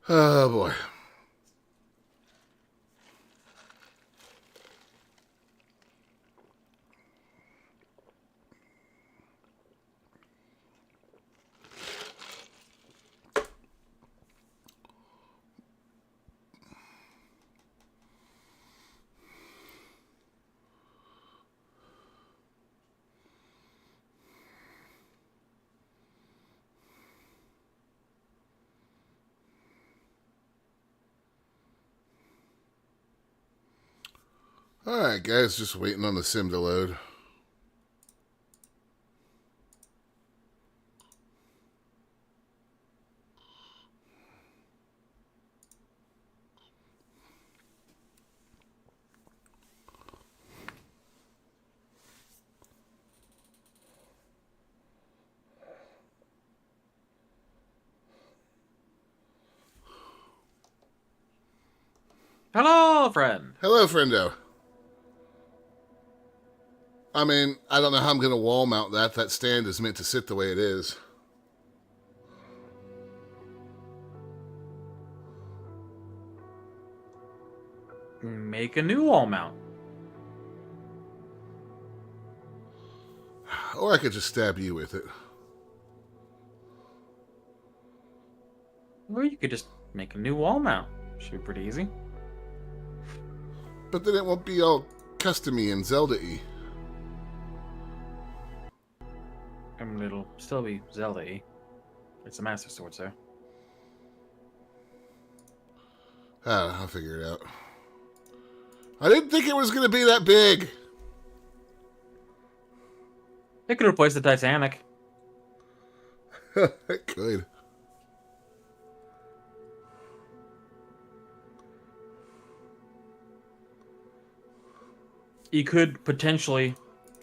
Oh boy. Alright, guys, just waiting on the sim to load. Hello, friend. Hello, friendo. I mean, I don't know how I'm going to wall mount that. That stand is meant to sit the way it is. Make a new wall mount. Or I could just stab you with it. Or you could just make a new wall mount. Should be pretty easy. But then it won't be all custom-y and Zelda-y. I mean, it'll still be Zelda-y. It's a Master Sword, sir. I'll figure it out. I didn't think it was going to be that big. It could replace the Titanic. It could. You could potentially,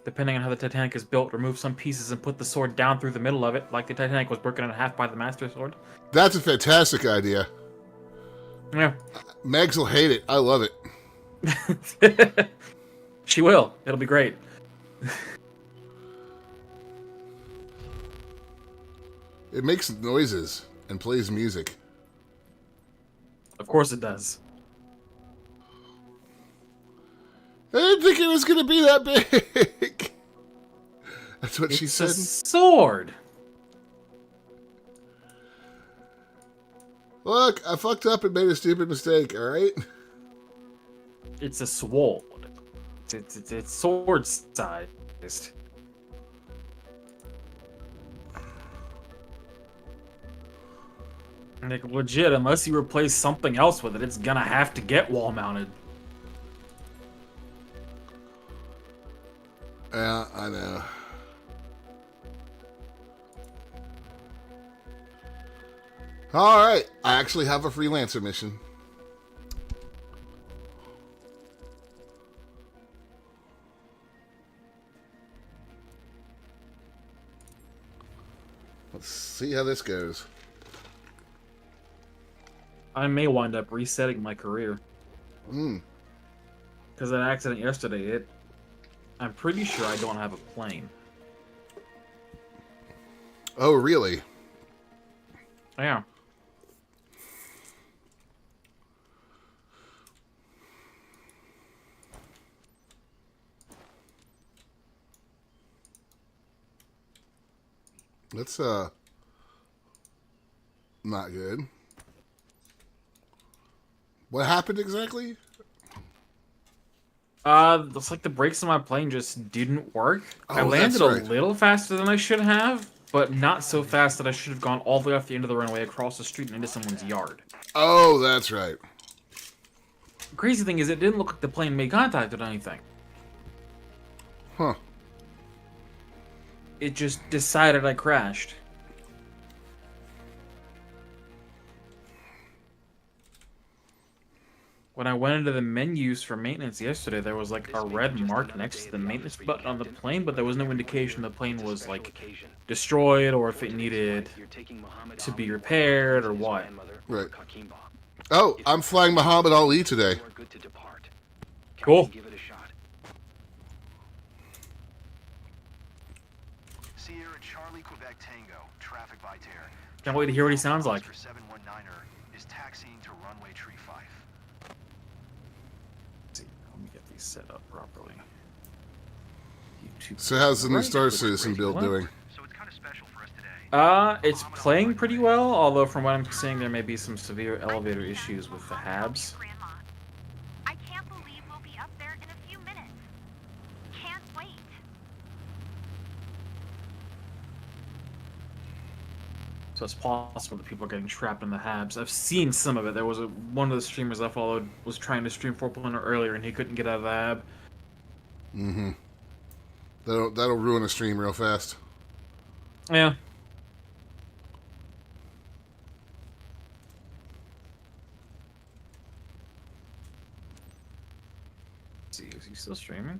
depending on how the Titanic is built, remove some pieces and put the sword down through the middle of it, like the Titanic was broken in half by the Master Sword. That's a fantastic idea. Yeah. Megs will hate it. I love it. She will. It'll be great. It makes noises and plays music. Of course it does. I didn't think it was going to be that big. That's what she said. It's a sword. Look, I fucked up and made a stupid mistake, alright? It's a sword. It's sword sized. Like, legit, unless you replace something else with it, it's gonna have to get wall mounted. Yeah, I know. Alright, I actually have a freelancer mission. Let's see how this goes. I may wind up resetting my career. Hmm. Because that accident yesterday, I'm pretty sure I don't have a plane. Oh, really? Yeah. That's, not good. What happened exactly? It's like the brakes on my plane just didn't work. I Oh, landed that's right. a little faster than I should have, but not so fast that I should have gone all the way off the end of the runway across the street and into someone's yard. Oh, that's right. The crazy thing is, it didn't look like the plane made contact with anything. Huh. It just decided I crashed. When I went into the menus for maintenance yesterday, there was like a red mark next to the maintenance button on the plane, but there was no indication the plane was like destroyed or if it needed to be repaired or what. Right. Oh, I'm flying Muhammad Ali today. Cool. Sierra Charlie Quebec Tango, traffic by Terre. Can't wait to hear what he sounds like. For 719er is taxiing to runway tree 5. Let's see, let me get these set up properly. YouTube. So how's the new Right, Star looks Citizen great. build Well, doing? So it's kind of special for us today. It's playing pretty well, although from what I'm seeing, there may be some severe elevator issues with the Habs. I can't believe we'll be up there in a few minutes. Can't wait. So it's possible that people are getting trapped in the Habs. I've seen some of it. There was one of the streamers I followed was trying to stream 4.0 earlier, and he couldn't get out of the Hab. Mm-hmm. That'll ruin a stream real fast. Yeah. Let's see, is he still streaming?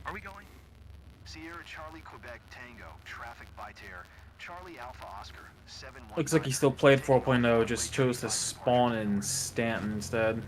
Are we going? Sierra Charlie Quebec Tango, traffic by tear. Charlie Alpha Oscar, 719. Looks like he still played 4.0, just chose to spawn in Stanton instead.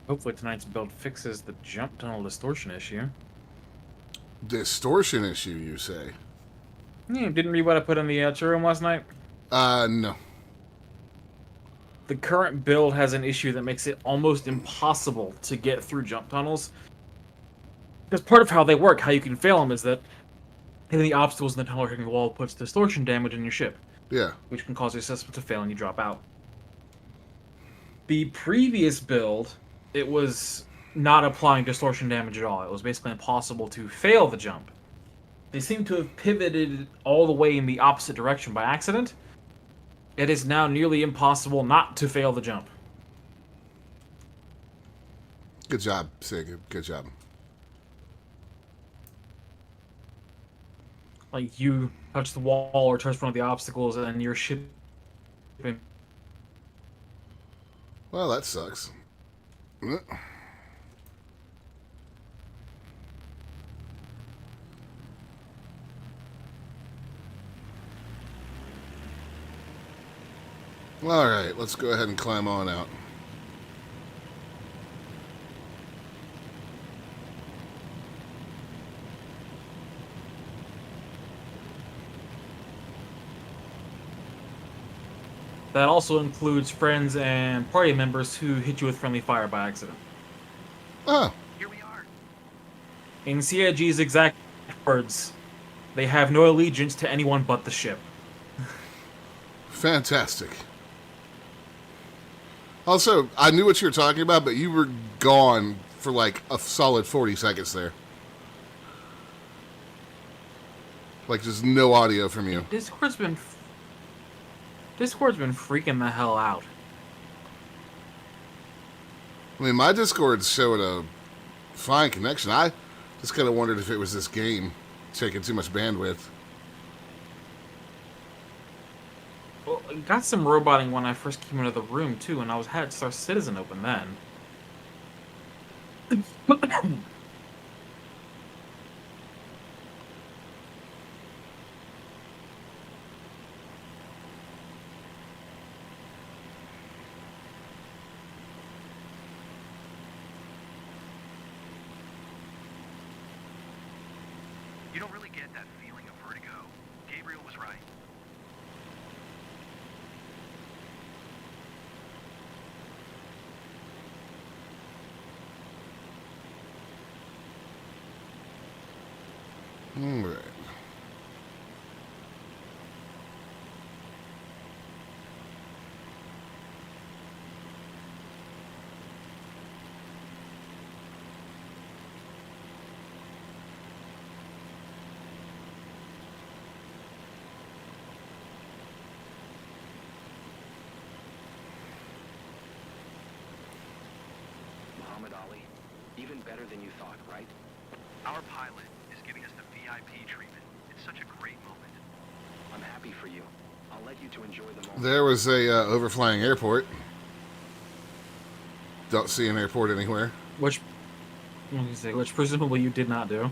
Hopefully tonight's build fixes the jump tunnel distortion issue. Distortion issue, you say? Yeah, didn't read what I put in the chat room last night? No. The current build has an issue that makes it almost impossible to get through jump tunnels. Because part of how they work, how you can fail them, is that hitting the obstacles in the tunnel or hitting the wall puts distortion damage in your ship, Yeah. which can cause your system to fail and you drop out. The previous build, it was not applying distortion damage at all. It was basically impossible to fail the jump. They seem to have pivoted all the way in the opposite direction by accident. It is now nearly impossible not to fail the jump. Good job, Sig. Good job. Like, you touch the wall or touch one of the obstacles and your ship... Well, that sucks. All right, let's go ahead and climb on out. That also includes friends and party members who hit you with friendly fire by accident. Oh, Here we are. In CIG's exact words, they have no allegiance to anyone but the ship. fantastic. Also, I knew what you were talking about, but you were gone for like a solid 40 seconds there. Like, just no audio from you. Discord's been freaking the hell out. I mean, my Discord showed a fine connection. I just kind of wondered if it was this game taking too much bandwidth. Well, I got some roboting when I first came into the room too, and I had Star Citizen open then. You don't really get that feeling of vertigo. Gabriel was right. All right. Even better than you thought, right? Our pilot is giving us the VIP treatment. It's such a great moment. I'm happy for you. I'll let you to enjoy the moment. There was a overflying airport. Don't see an airport anywhere. Which, let me say, which presumably you did not do.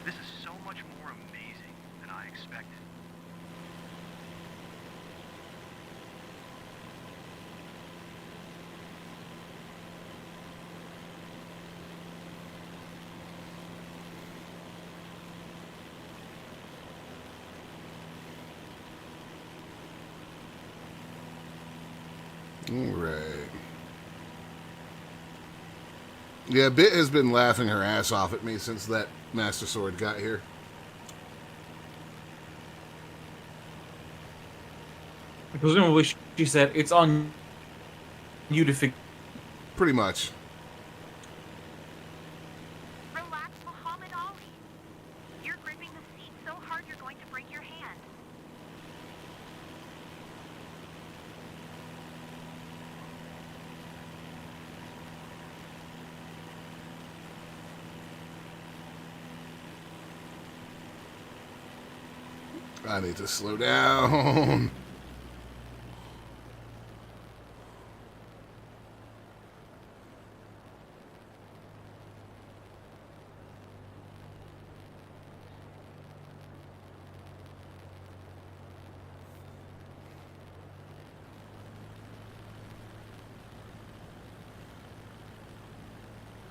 This is so much more amazing than I expected. All right. Yeah, Bit has been laughing her ass off at me since that Master Sword got here. Presumably, she said, it's on you to figure. Pretty much. Relax, Muhammad Ali. You're gripping the seat so hard you're going to break your hand. I need to slow down.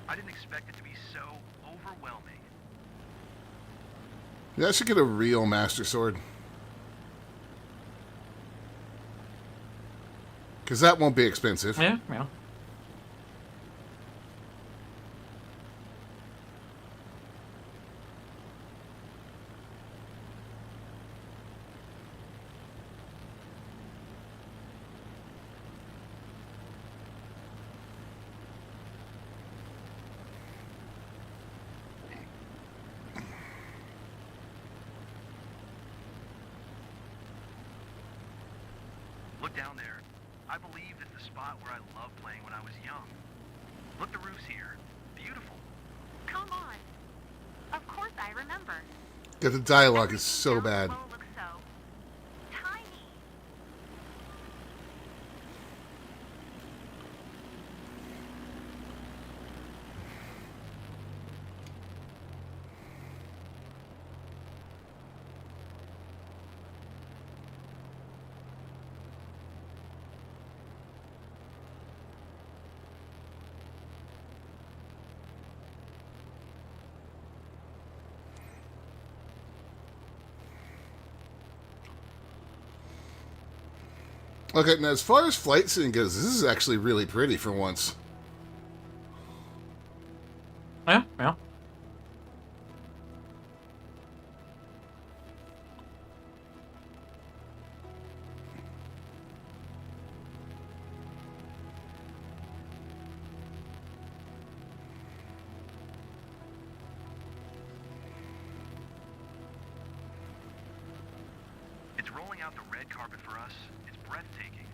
I didn't expect it to be so overwhelming. Yeah, I should get a real Master Sword. Because that won't be expensive. Yeah, yeah. Look down there. I believe it's the spot where I loved playing when I was young. Look, the roof's here. Beautiful. Come on. Of course I remember. Yeah, the dialogue is Everything so down bad. below looks so tiny. Okay, now as far as flight scene goes, this is actually really pretty for once. Yeah, yeah. It's rolling out the red carpet for us. It's breathtaking.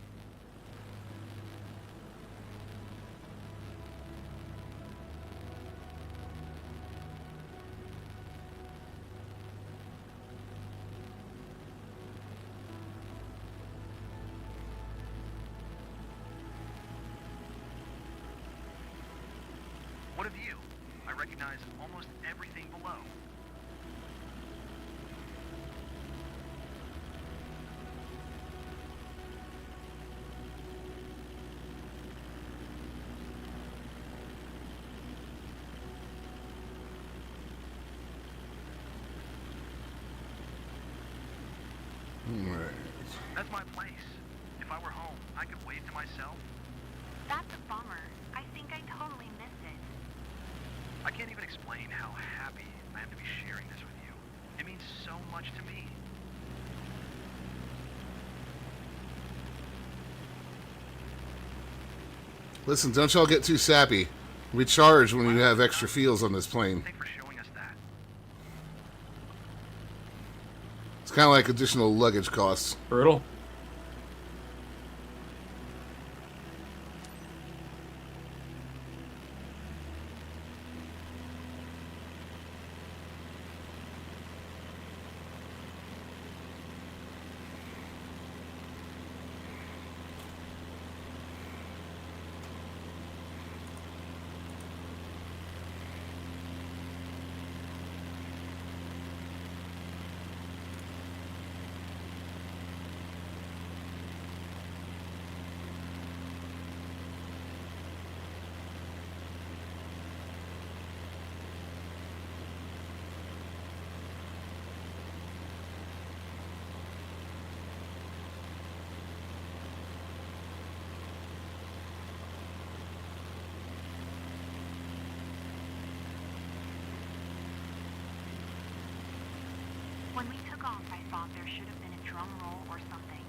What a view! I recognize almost everything below. Alright. That's my place. If I were home, I could wave to myself. That's a bummer. I think I totally missed it. I can't even explain how happy I am to be sharing this with you. It means means so much to me. Listen, don't y'all get too sappy. We charge when you have extra feels on this plane. Thanks for showing us that. It's kind of like additional luggage costs. Brutal. When we took off, I thought there should have been a drum roll or something.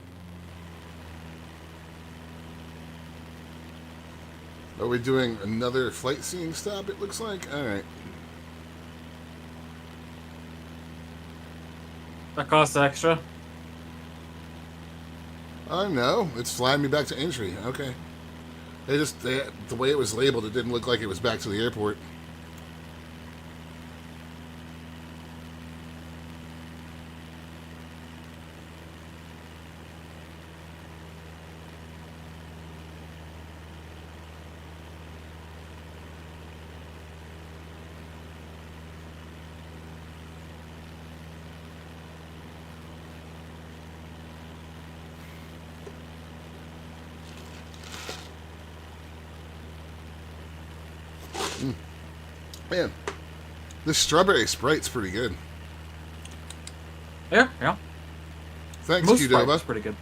Are we doing another flight seeing stop, it looks like? Alright. That costs extra. Oh, no. It's flying me back to entry. Okay. The way it was labeled, it didn't look like it was back to the airport. Man, this strawberry Sprite's pretty good. Yeah, yeah. Thanks, Most Sprite Qdoba. was pretty good.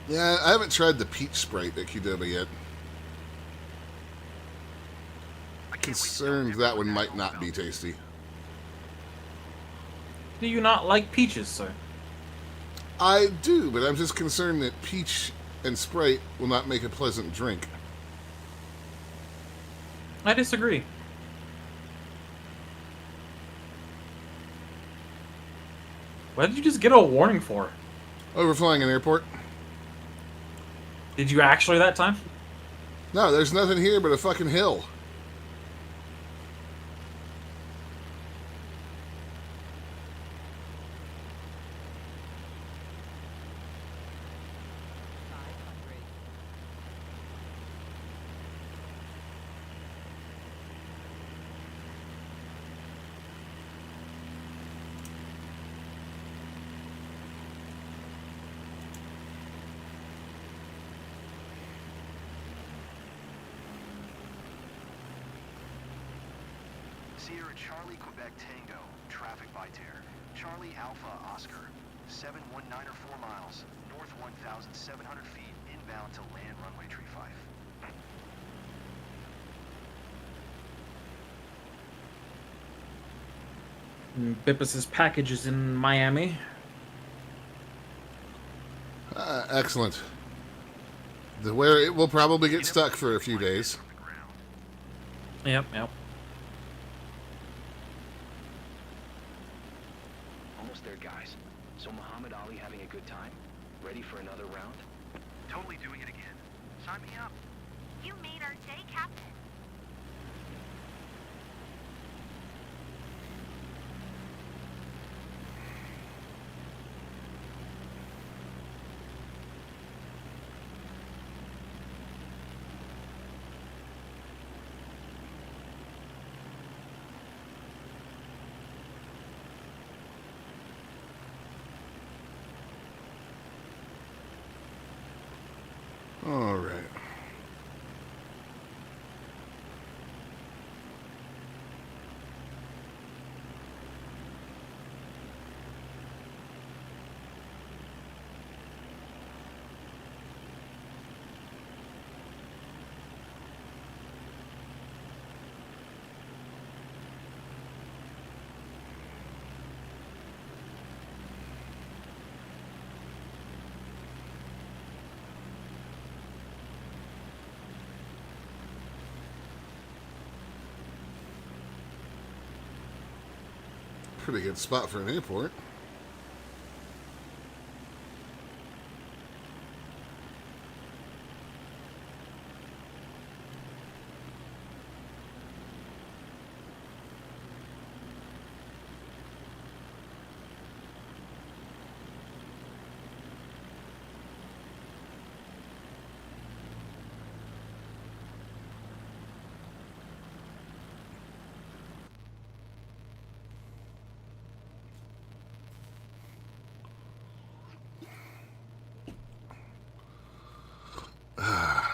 Yeah, I haven't tried the peach Sprite at Qdoba yet. Concerned that one might not be tasty. Do you not like peaches, sir? I do, but I'm just concerned that peach and Sprite will not make a pleasant drink. I disagree. What did you just get a warning for? Overflying an airport? Did you actually that time? No, there's nothing here but a fucking hill. Sierra Charlie Quebec Tango, traffic Vitair. Charlie Alpha Oscar, 719 or 4 miles, north 1,700 feet, inbound to land runway tree 5. Bippus's package is in Miami. Excellent. Where it will probably get stuck for a few days. From the ground. Yep, yep. Almost there, guys. So Muhammad Ali having a good time? Ready for another round? Totally doing it again. Sign me up. You made our day, Captain. All right. Pretty good spot for an airport.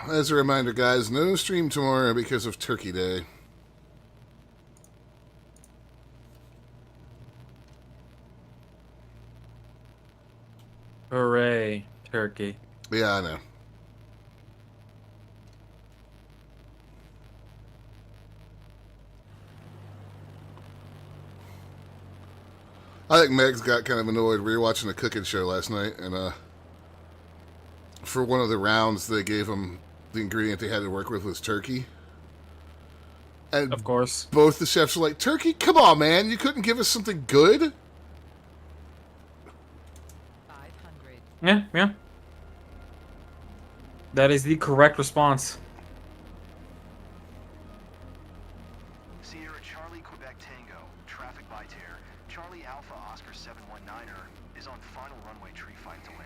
As a reminder, guys, no stream tomorrow because of Turkey Day. Hooray, turkey. Yeah, I know. I think Megs got kind of annoyed. We were watching a cooking show last night, and for one of the rounds, they gave them the ingredient they had to work with was turkey. And Of course. both the chefs were like, "Turkey? Come on, man! You couldn't give us something good?" 500. Yeah, yeah. That is the correct response. Sierra Charlie Quebec Tango, traffic by tear. Charlie Alpha Oscar 719er is on final runway tree fight to land.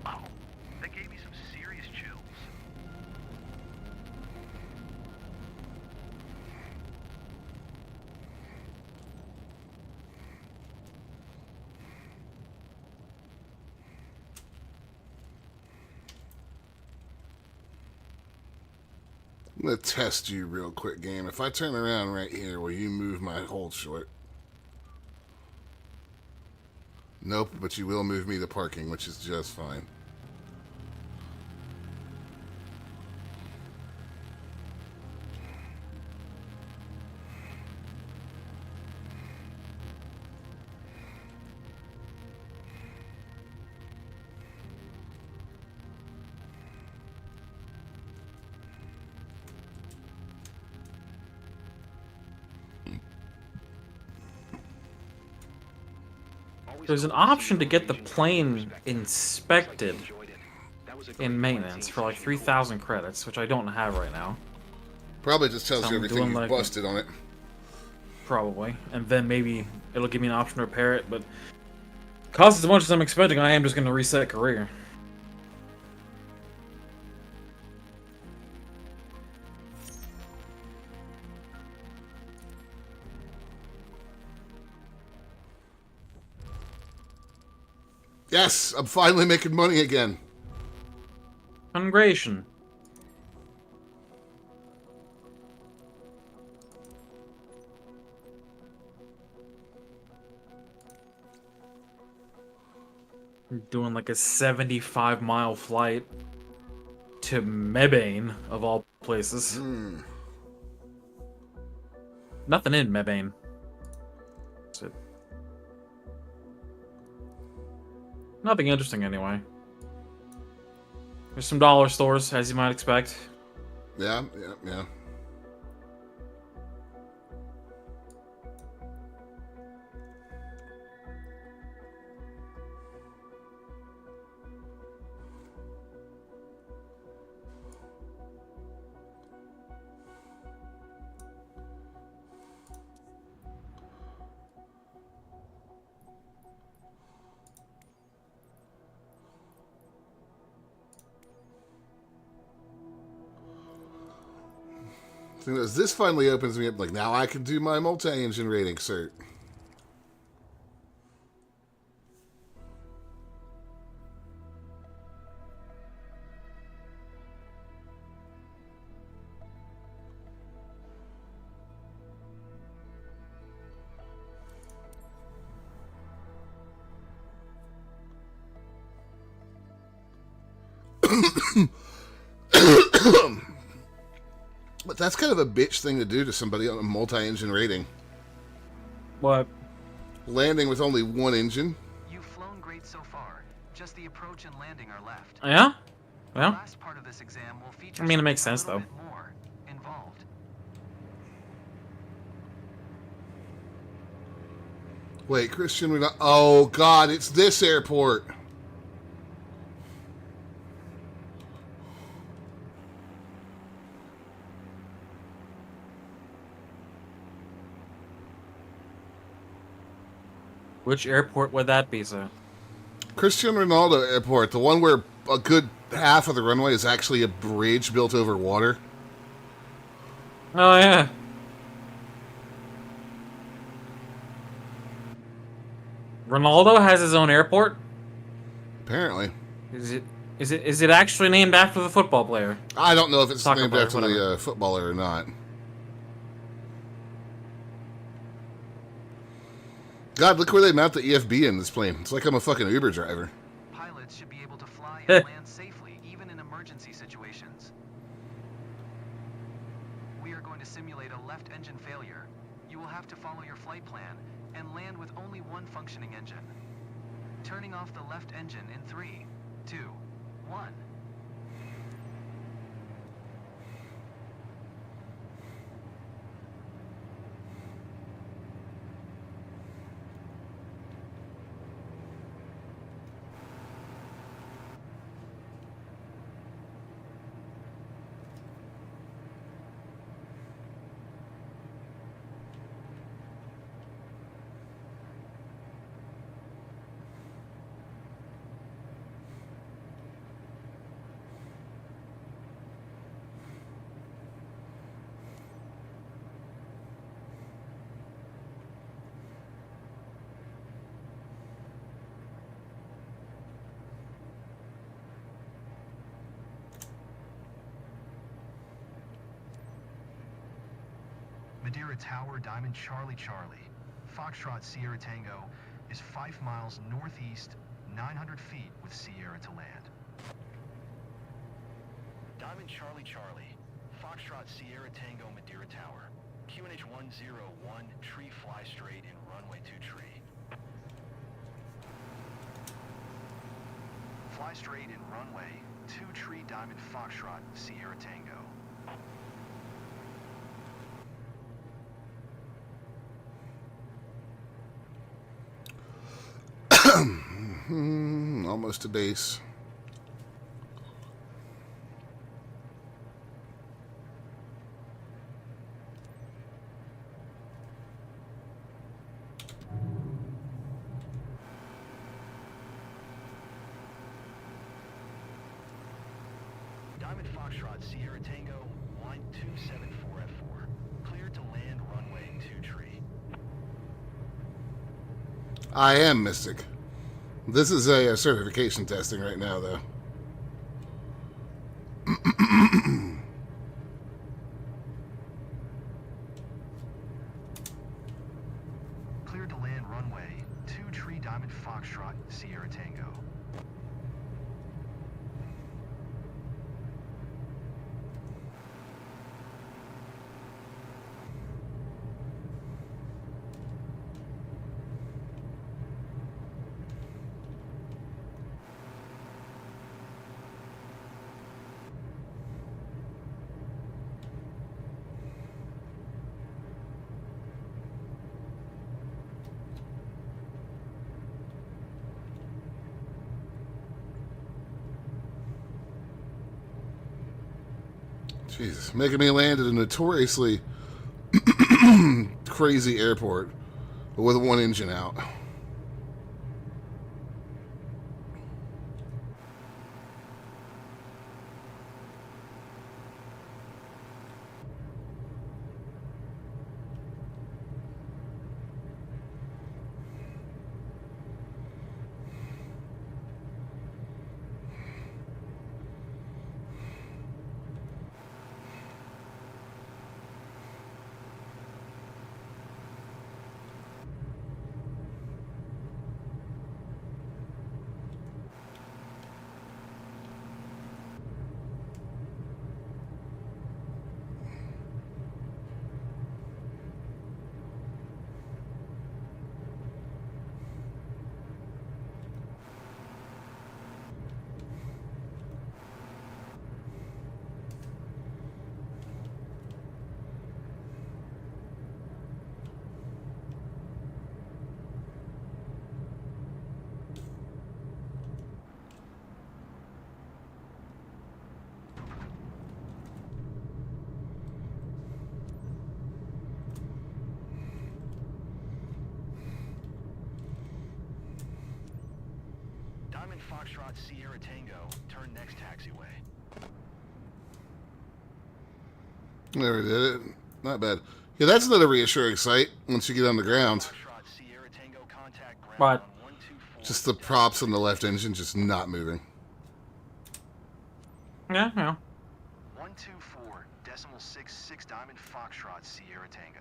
Wow, that gave me some serious chills. I'm going to test you real quick, game. If I turn around right here, will you move my hold short? Nope, but you will move me to parking, which is just fine. There's an option to get the plane inspected in maintenance for like 3,000 credits, which I don't have right now. Probably just tells So you I'm everything doing you've like- busted on it. Probably. And then maybe it'll give me an option to repair it, but costs as much as I'm expecting, I am just going to reset career. Yes, I'm finally making money again. Congratulations. Doing like a 75-mile flight to Mebane, of all places. Nothing in Mebane. So, nothing interesting anyway. There's some dollar stores, as you might expect. Yeah. Thing is, this finally opens me up. Like, now I can do my multi-engine rating cert. But that's kind of a bitch thing to do to somebody on a multi-engine rating. What? Landing with only one engine. You've flown great so far. Just the approach and landing are left. Yeah? The Well, last part of this exam will feature I mean, it makes something sense, a little though. bit more involved. Wait, Christian, we're not... Oh, God, it's this airport. Which airport would that be, sir? Cristiano Ronaldo Airport, the one where a good half of the runway is actually a bridge built over water. Oh, yeah. Ronaldo has his own airport? Apparently. Is it actually named after the football player? I don't know if it's Soccer named player, after whatever. the footballer or not. God, look where they mount the EFB in this plane. It's like I'm a fucking Uber driver. Pilots should be able to fly and land safely, even in emergency situations. We are going to simulate a left engine failure. You will have to follow your flight plan and land with only one functioning engine. Turning off the left engine in 3, 2, 1. Madeira Tower, Diamond Charlie Charlie. Foxtrot Sierra Tango is 5 miles northeast, 900 feet with Sierra to land. Diamond Charlie Charlie. Foxtrot Sierra Tango Madeira Tower. QNH 101, tree fly straight in runway 2 tree. Fly straight in runway 2 tree Diamond Foxtrot Sierra Tango. Almost to base. Diamond Foxtrot Sierra Tango, line 274F4. Clear to land runway 2 tree. I am Mystic. This is a certification testing right now, though. Clear to land runway 2 tree Diamond Foxtrot Sierra Tango. Jesus, making me land at a notoriously crazy airport with one engine out. Foxtrot Sierra Tango, turn next taxiway. Never did it. Not bad. Yeah, that's another reassuring sight once you get on the ground. Foxtrot Sierra Tango, contact ground But on 124. Just the props on the left engine just not moving. yeah, yeah. 124.66 Diamond Foxtrot Sierra Tango.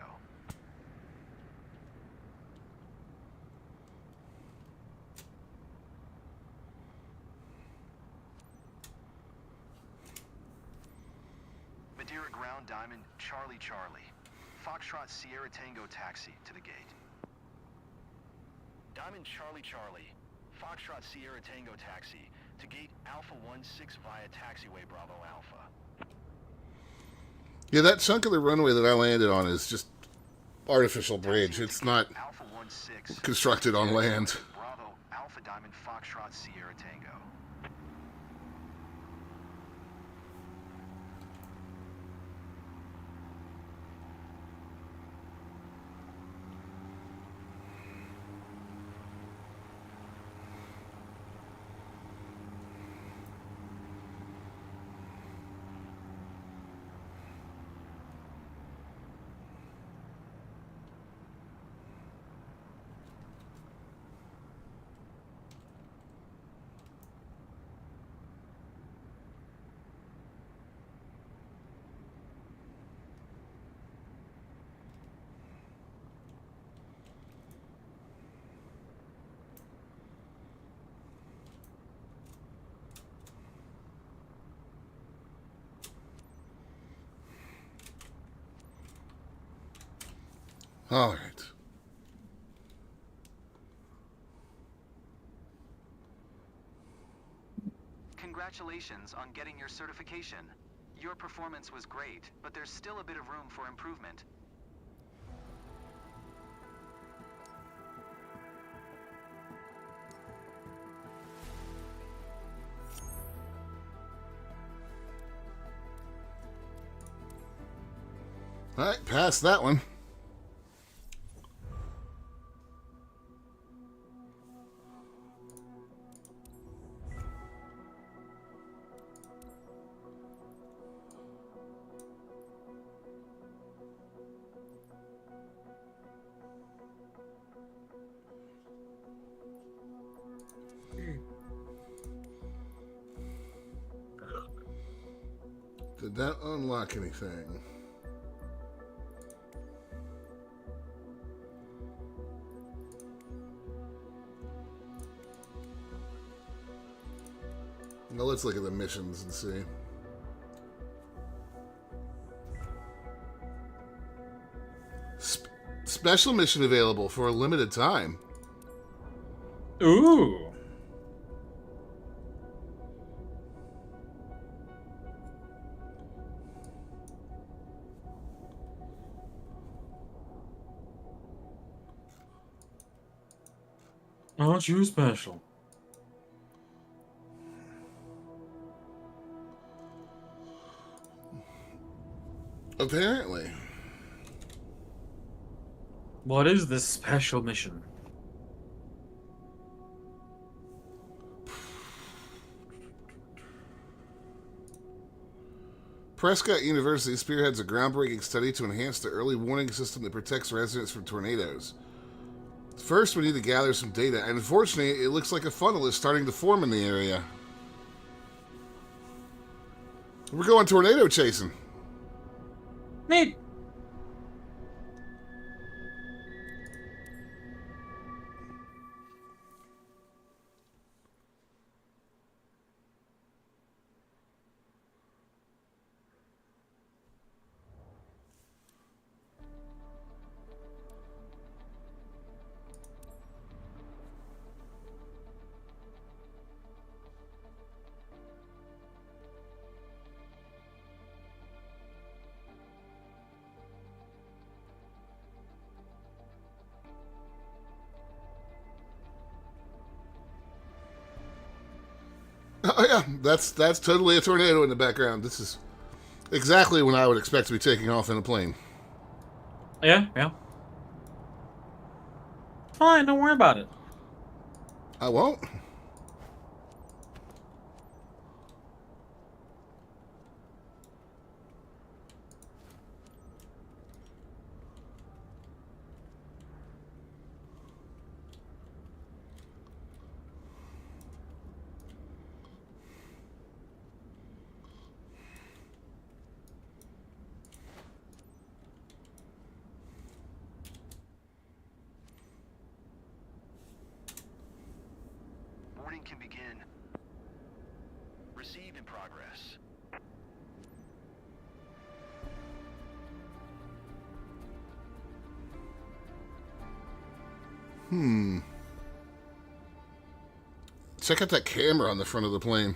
Madeira ground Diamond Charlie Charlie. Foxtrot Sierra Tango taxi to the gate. Diamond Charlie Charlie. Foxtrot Sierra Tango taxi to gate Alpha 16 via taxiway Bravo Alpha. Yeah, that chunk of the runway that I landed on is just artificial bridge. It's not Alpha 16 constructed on land. Bravo Alpha Diamond Foxtrot Sierra Tango. All right. Congratulations on getting your certification. Your performance was great, but there's still a bit of room for improvement. All right, pass that one. Did that unlock anything? Well, let's look at the missions and see. Special mission available for a limited time. Ooh. Aren't you special? Apparently. What is this special mission? Prescott University spearheads a groundbreaking study to enhance the early warning system that protects residents from tornadoes. First, we need to gather some data, and unfortunately, it looks like a funnel is starting to form in the area. We're going tornado chasing. Neat. Oh yeah, that's totally a tornado in the background. This is exactly when I would expect to be taking off in a plane. Yeah, yeah. Fine, don't worry about it. I won't. in progress. Check out that camera on the front of the plane.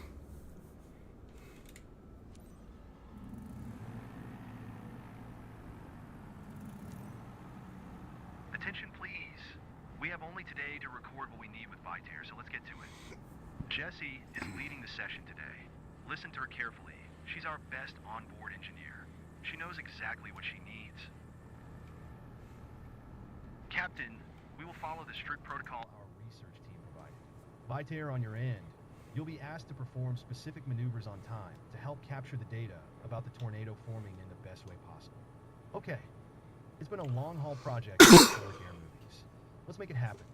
Attention, please. We have only today to record what we need with Vitair, so let's get to it. Jessie is leading the session today. Listen to her carefully. She's our best onboard engineer. She knows exactly what she needs. Captain, we will follow the strict protocol our research team provided. Vitair on your end. You'll be asked to perform specific maneuvers on time to help capture the data about the tornado forming in the best way possible. Okay. It's been a long-haul project for historic air movies. Let's make it happen.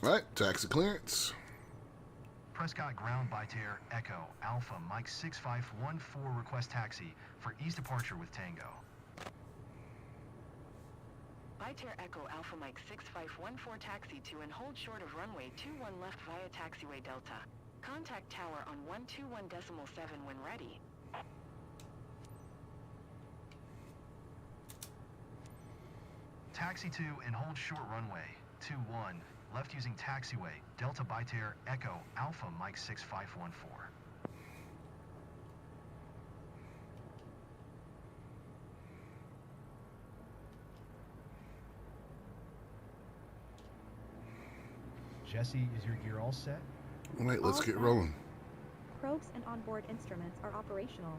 All right, taxi clearance. Prescott Ground Vitair Echo Alpha Mike 6514 request taxi for east departure with Tango. Vitair Echo Alpha Mike 6514 taxi to and hold short of runway 21 left via taxiway Delta. Contact tower on 121.7 when ready. Taxi to and hold short runway 21 left using taxiway Delta Vitair Echo Alpha Mike 6514. Jessie, is your gear all set? All right, let's All get set. rolling. Probes and onboard instruments are operational.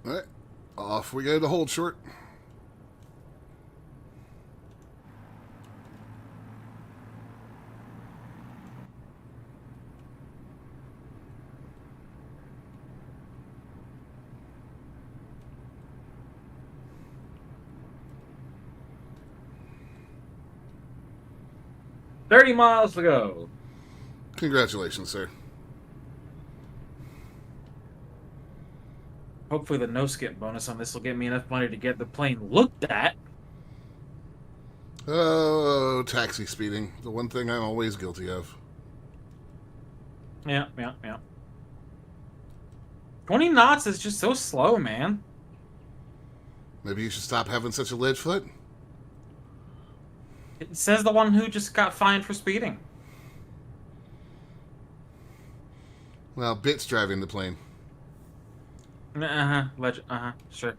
All right, off we go to hold short. $30 miles to go. Congratulations, sir. Hopefully the no-skip bonus on this will get me enough money to get the plane looked at. Oh, taxi speeding. The one thing I'm always guilty of. Yeah. 20 knots is just so slow, man. Maybe you should stop having such a lead foot. It says the one who just got fined for speeding. Well, Bit's driving the plane. Sure.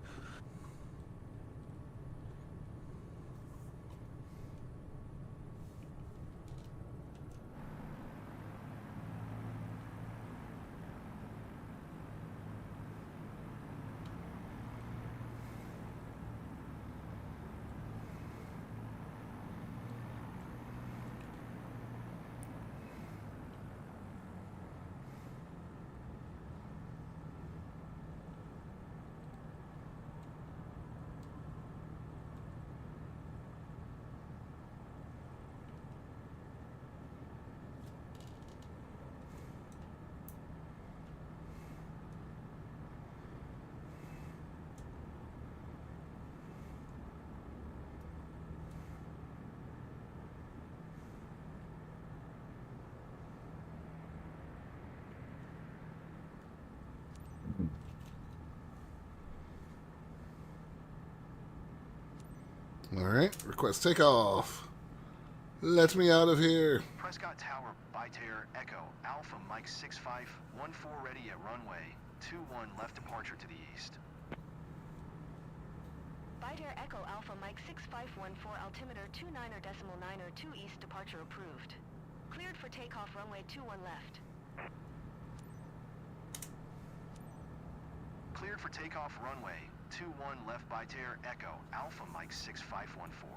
All right, request takeoff. Let me out of here. Prescott Tower Vitair Echo Alpha Mike 6514 ready at runway 21 left departure to the east. Vitair Echo Alpha Mike 6514 altimeter 29.902 east departure approved. Cleared for takeoff runway 21 left. Cleared for takeoff runway 21 left by Terra Echo Alpha Mike 6514.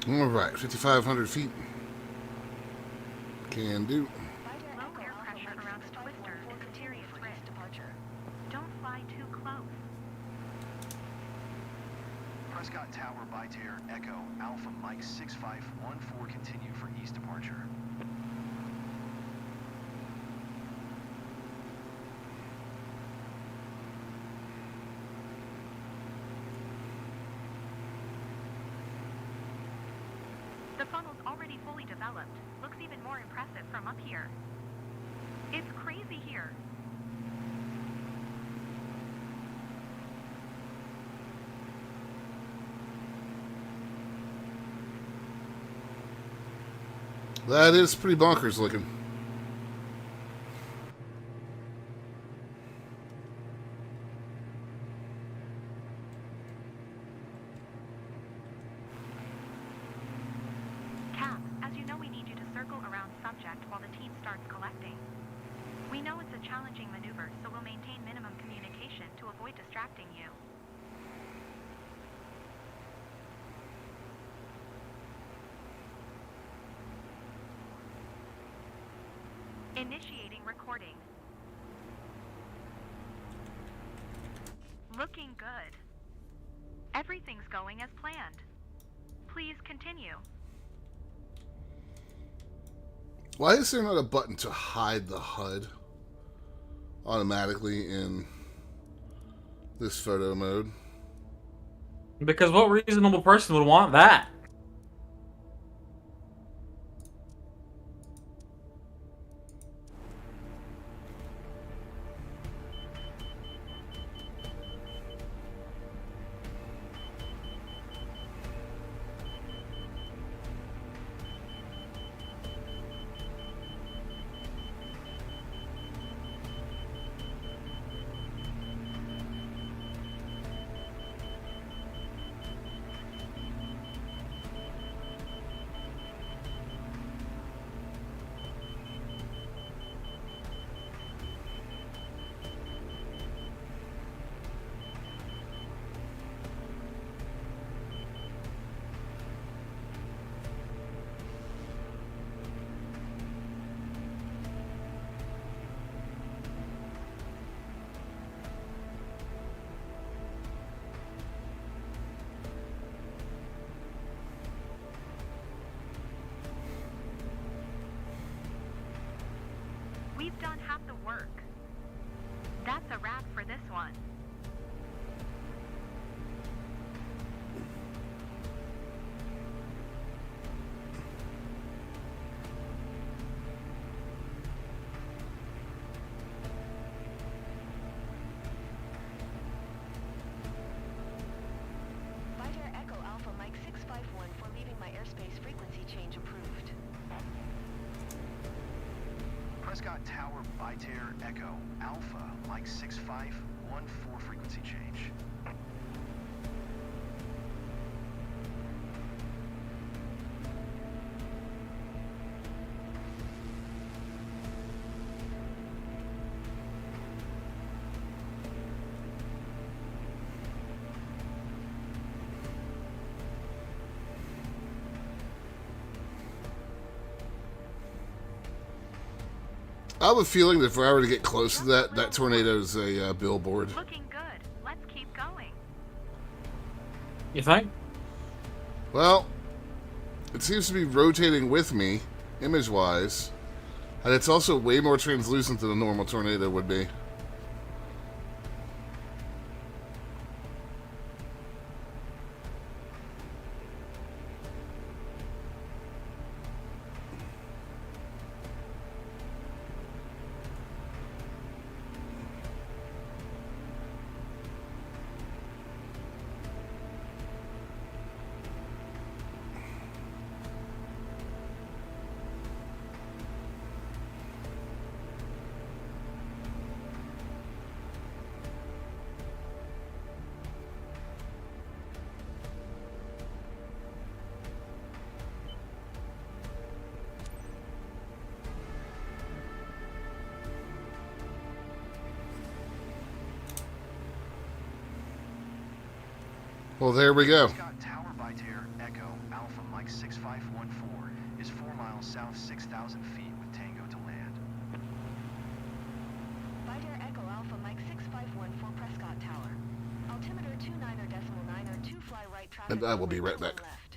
All right, 5,500 feet. Can do. Low air pressure around the twister is a serious risk. Don't fly too close. Prescott Tower by Terra Echo Alpha Mike 6514 continue for east departure. The funnel's already fully developed. Looks even more impressive from up here. It's crazy here. That is pretty bonkers looking. Cap, as you know, we need you to circle around subject while the team starts collecting. We know it's a challenging maneuver, so we'll maintain minimum communication to avoid distracting you. Initiating recording. Looking good. Everything's going as planned. Please continue. Why is there not a button to hide the HUD automatically in this photo mode? Because what reasonable person would want that? We've done half the work. That's a wrap for this one. Fighter Echo Alpha Mike 651 for leaving my airspace frequency change approved. Prescott Tower by Terra Echo Alpha Mike 6514 frequency change. I have a feeling that if I were to get close to that tornado's a billboard. Looking good. Let's keep going. You think? Well, it seems to be rotating with me, image-wise, and it's also way more translucent than a normal tornado would be. Well, there we go. Scott Tower Bytair Echo Alpha Mike 6514 is 4 miles south 6,000 feet with Tango to land. Bytair Echo Alpha Mike 6514 Prescott Tower. Altimeter 29.9 fly right traffic. And I will be right back. Left.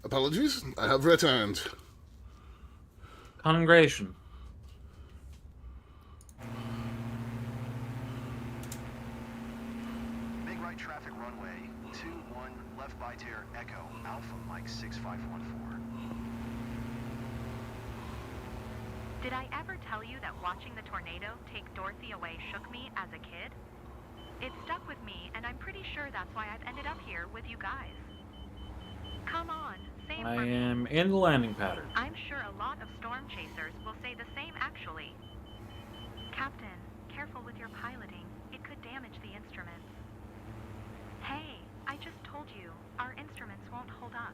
Apologies, I have returned. Congregation. Make right traffic runway 21 left by Terra Echo Alpha Mike 6514. Did I ever tell you that watching the tornado take Dorothy away shook me as a kid? It stuck with me, and I'm pretty sure that's why I've ended up here with you guys. Come on, same I for me. am in the landing pattern. I'm sure a lot of storm chasers will say the same actually. Captain, careful with your piloting. It could damage the instruments. Hey, I just told you, our instruments won't hold up.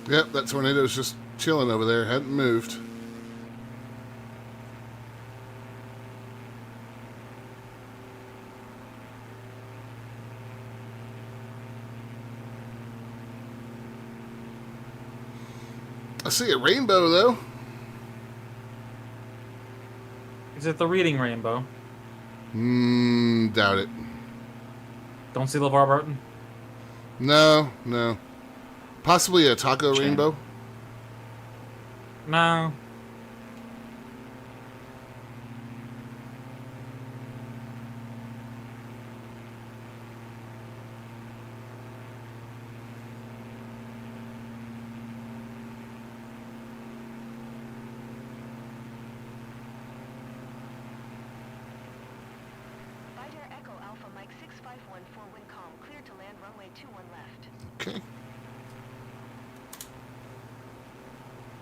Yep, that tornado's just chilling over there. Hadn't moved. I see a rainbow, though. Is it the reading rainbow? Doubt it. Don't see LeVar Burton? No, no. Possibly a taco rainbow. No. Biter Echo Alpha Mike 6514 wind calm, cleared to land runway 21 left. Okay.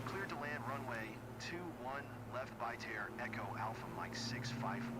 Cleared to land runway 21 left by Terra Echo Alpha Mike 6514.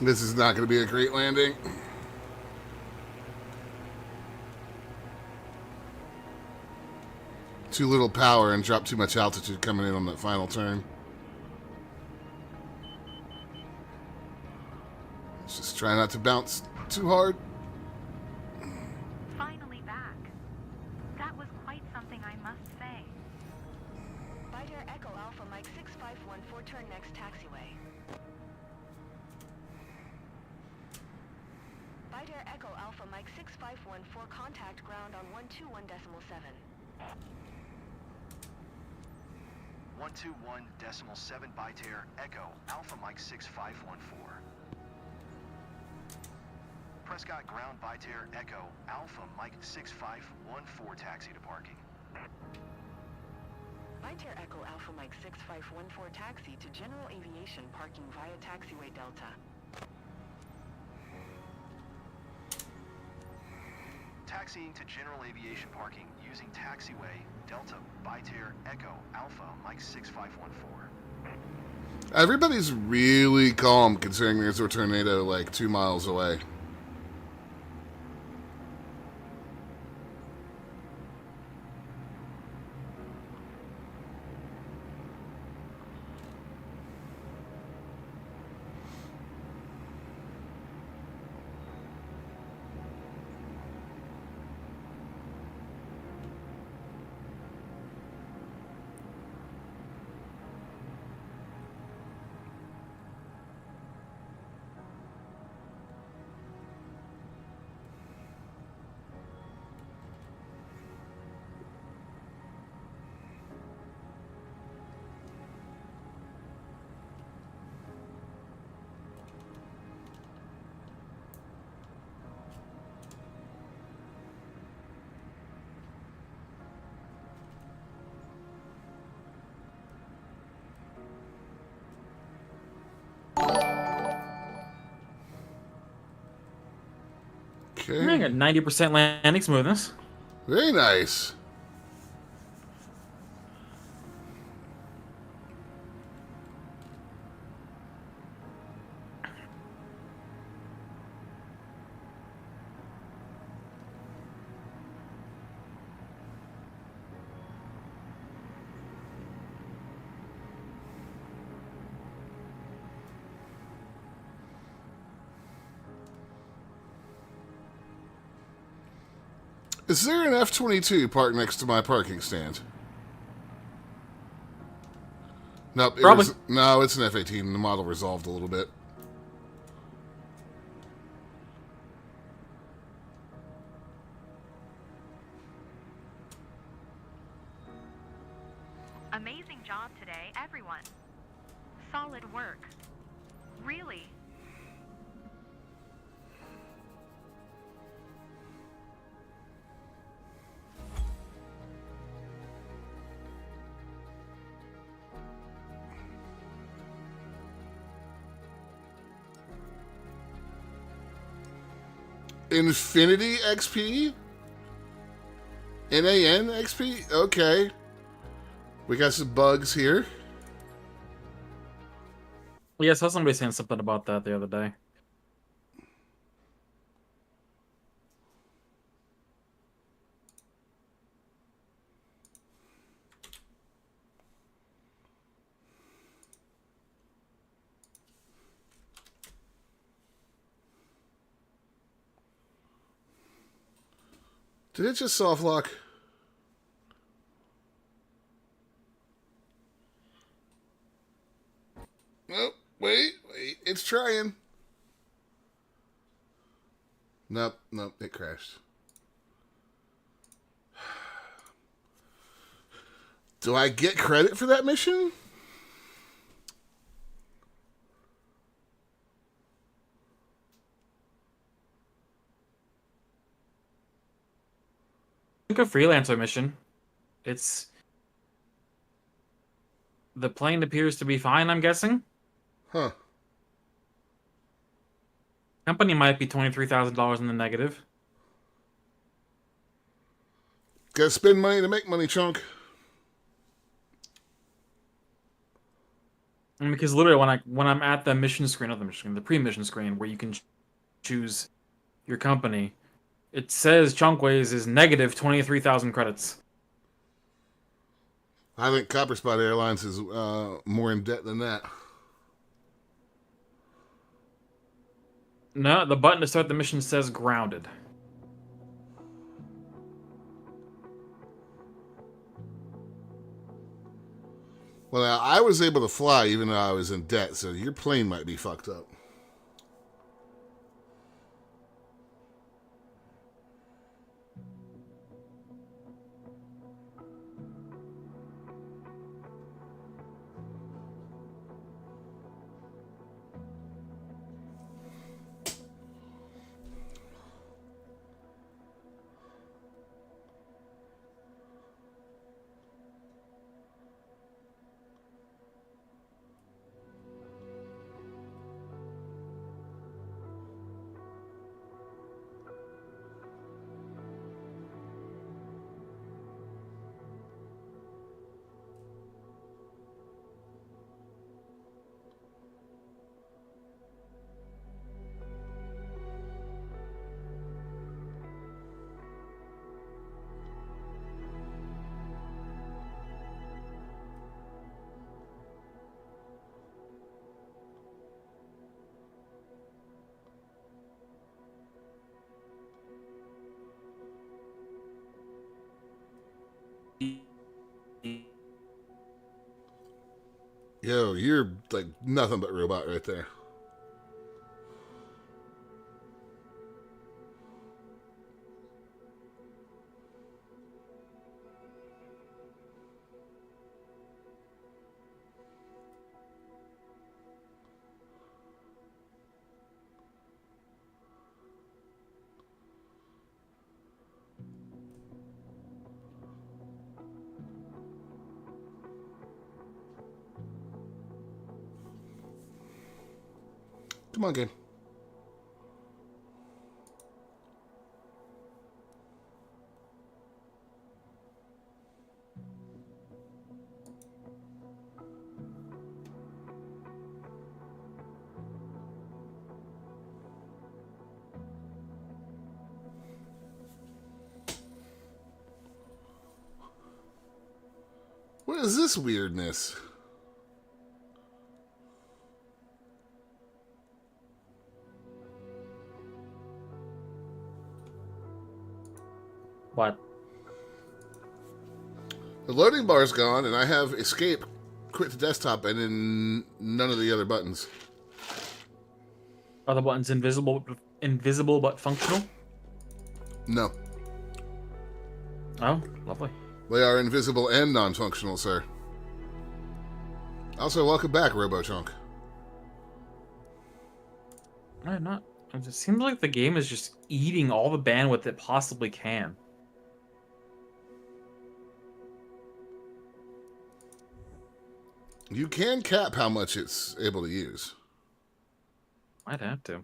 This is not going to be a great landing. Too little power and drop too much altitude coming in on that final turn. Let's just try not to bounce too hard. Finally back. That was quite something, I must say. Biter Echo Alpha Mike 6514, turn next taxiway. Biter Echo Alpha Mike 6514, contact ground on 121.7. 121.7 by Terra Echo Alpha Mike 6514. Prescott ground by Terra Echo Alpha Mike 6514, taxi to parking. Biter Echo Alpha Mike 6514, taxi to General Aviation, parking via taxiway Delta. Taxiing to General Aviation parking using taxiway Delta by Terra Echo Alpha Mike 6514. Everybody's really calm considering there's a tornado like 2 miles away. I got 90% landing smoothness. Very nice. Is there an F-22 parked next to my parking stand? Nope. Probably. No, it's an F-18. The model resolved a little bit. Amazing job today, everyone. Solid work. Really. Infinity XP? NAN XP? Okay. We got some bugs here. Yeah, I saw somebody saying something about that the other day. Did it just soft lock? Nope. Wait. It's trying. Nope. It crashed. Do I get credit for that mission? Like a freelancer mission. The plane appears to be fine, I'm guessing. Huh. Company might be $23,000 in the negative. Gotta spend money to make money, chunk. And because literally when I'm at the mission screen, not the mission screen, the pre-mission screen where you can choose your company, it says Chunkways is negative 23,000 credits. I think Copper Spot Airlines is more in debt than that. No, the button to start the mission says grounded. Well, now, I was able to fly even though I was in debt, so your plane might be fucked up. Yo, you're like nothing but robot right there. Come on, game. What is this weirdness? What? The loading bar's gone, and I have escape, quit to desktop, and then none of the other buttons. Are the buttons invisible but functional? No. Oh, lovely. They are invisible and non-functional, sir. Also, welcome back, RoboChunk. I'm not. It just seems like the game is just eating all the bandwidth it possibly can. You can cap how much it's able to use. Might have to.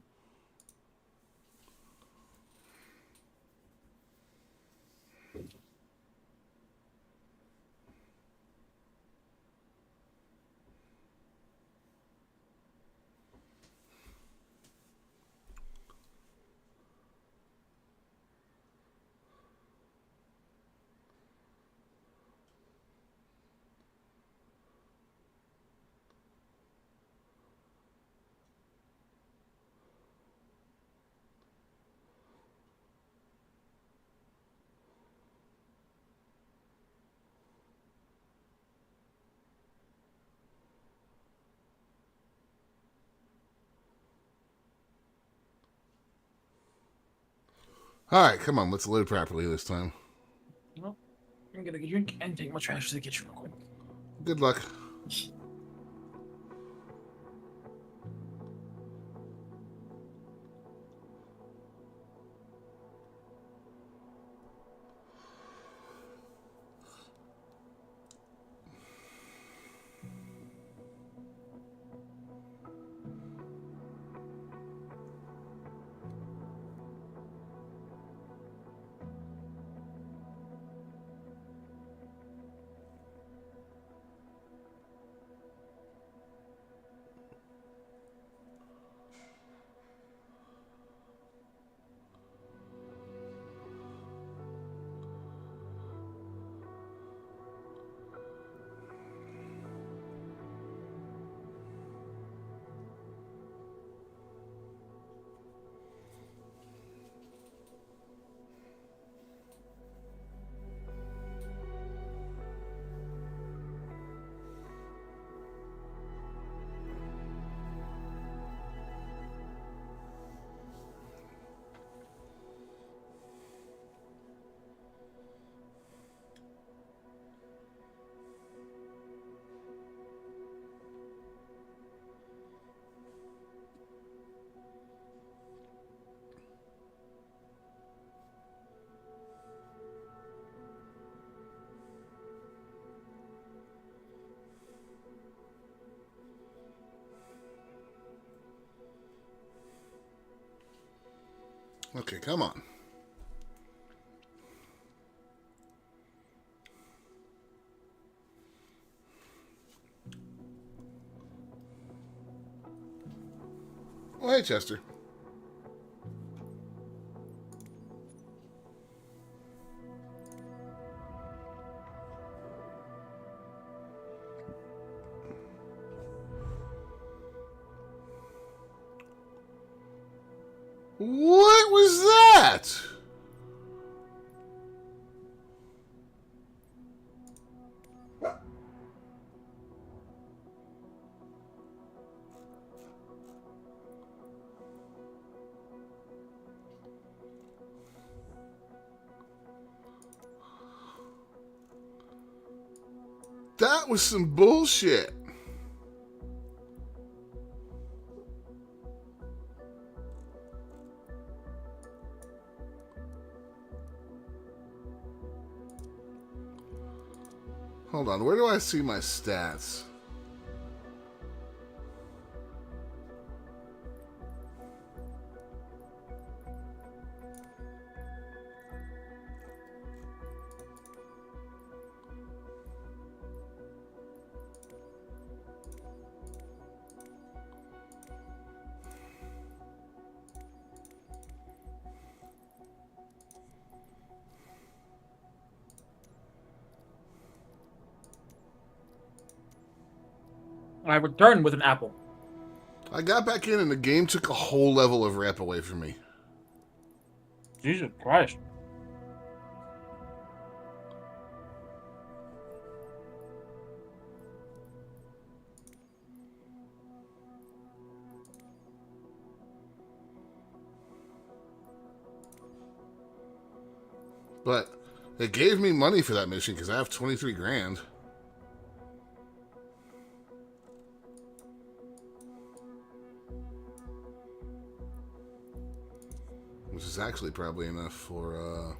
Alright, come on, let's load properly this time. Well, I'm gonna get a drink and take my trash to the kitchen real quick. Good luck. Okay, come on. Oh, hey, Chester. What was that? That was some bullshit. Hold on, where do I see my stats? I returned with an apple. I got back in and the game took a whole level of rep away from me. Jesus Christ. But it gave me money for that mission because I have 23 grand. Which is actually probably enough for,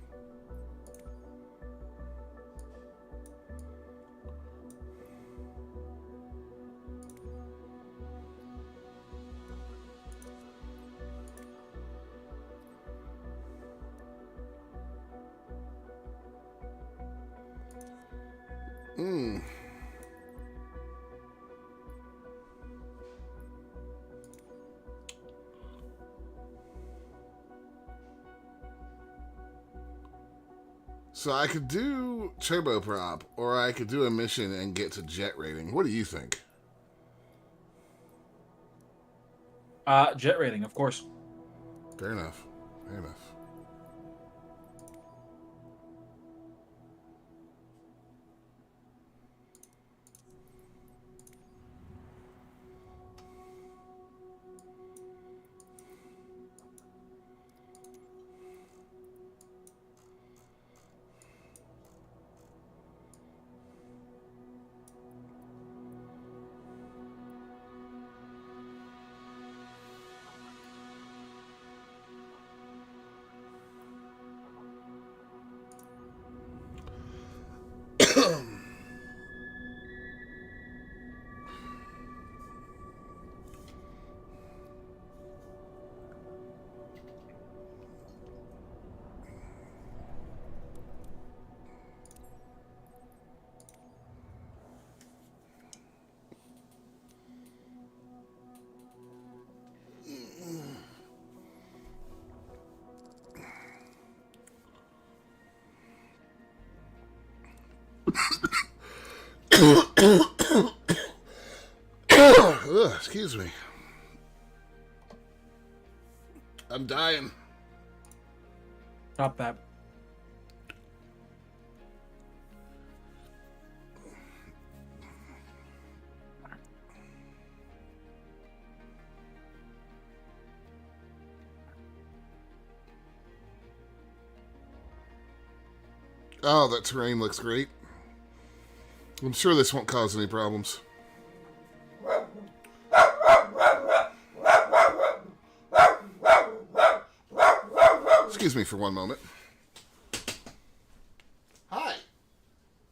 So I could do turboprop, or I could do a mission and get to jet rating. What do you think? Jet rating, of course. Fair enough. Fair enough. Ugh, excuse me. I'm dying. Stop that. Oh, that terrain looks great. I'm sure this won't cause any problems. Excuse me for one moment. Hi.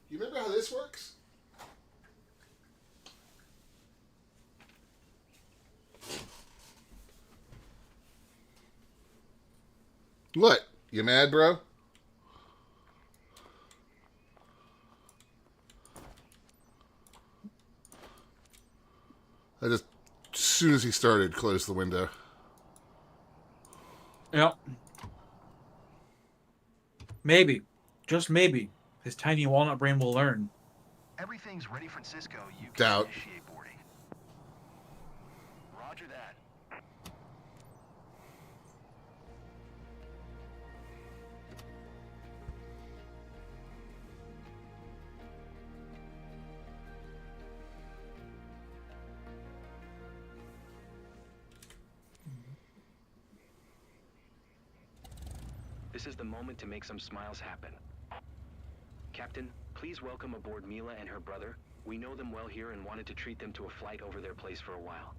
You remember how this works? What? You mad, bro? I just, as soon as he started, closed the window. Yep. Maybe, just maybe, his tiny walnut brain will learn. Everything's ready, Francisco. You can Doubt. initiate boarding. Roger that. This is the moment to make some smiles happen. Captain, please welcome aboard Mila and her brother. We know them well here and wanted to treat them to a flight over their place for a while.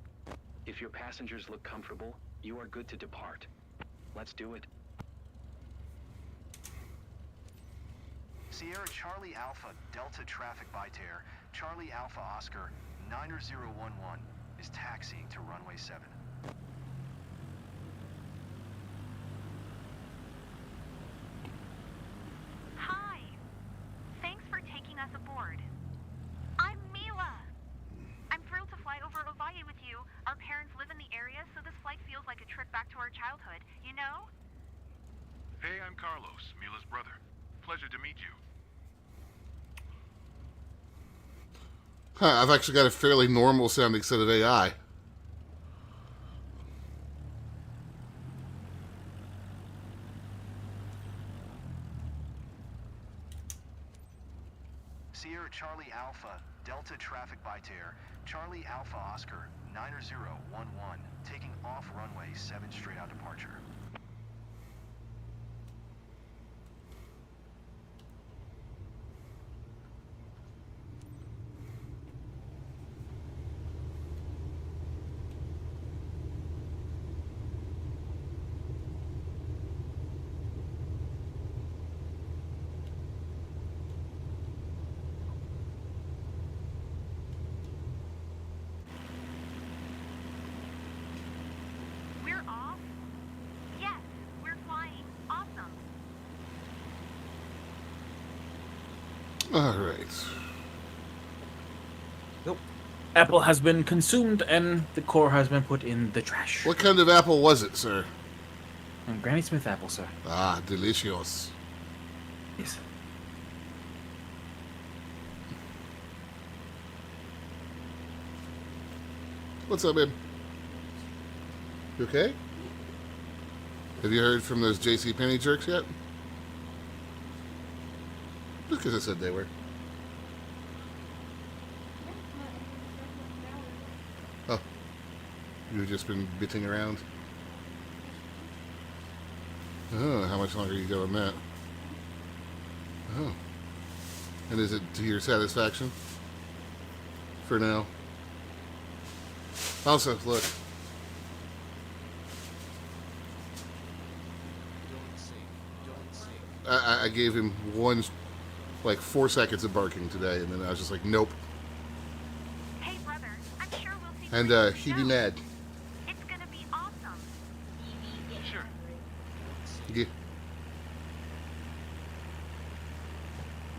If your passengers look comfortable, you are good to depart. Let's do it. Sierra Charlie Alpha Delta Traffic by Tear, Charlie Alpha Oscar 90011 is taxiing to runway 7. Hi. Thanks for taking us aboard. I'm Mila. I'm thrilled to fly over Ovalle with you. Our parents live in the area, so this flight feels like a trip back to our childhood, you know? Hey, I'm Carlos, Mila's brother. Pleasure to meet you. Huh, I've actually got a fairly normal sounding set of AI. Sierra Charlie Alpha, Delta traffic by Tear, Charlie Alpha Oscar, 9011, taking off runway 7 straight out departure. We're off? Yes, we're flying. Awesome. All right. Nope. Apple has been consumed and the core has been put in the trash. What kind of apple was it, sir? Granny Smith apple, sir. Ah, delicious. Yes. What's up, babe? You okay? Have you heard from those JCPenney jerks yet? Just because I said they were. Oh. You've just been bitching around? Oh, how much longer you got on that? Oh. And is it to your satisfaction? For now. Also, look. I gave him like 4 seconds of barking today, and then I was just like, nope. Hey, brother, I'm sure we'll see. And he'd be mad. It's gonna be awesome. Sure. Yeah.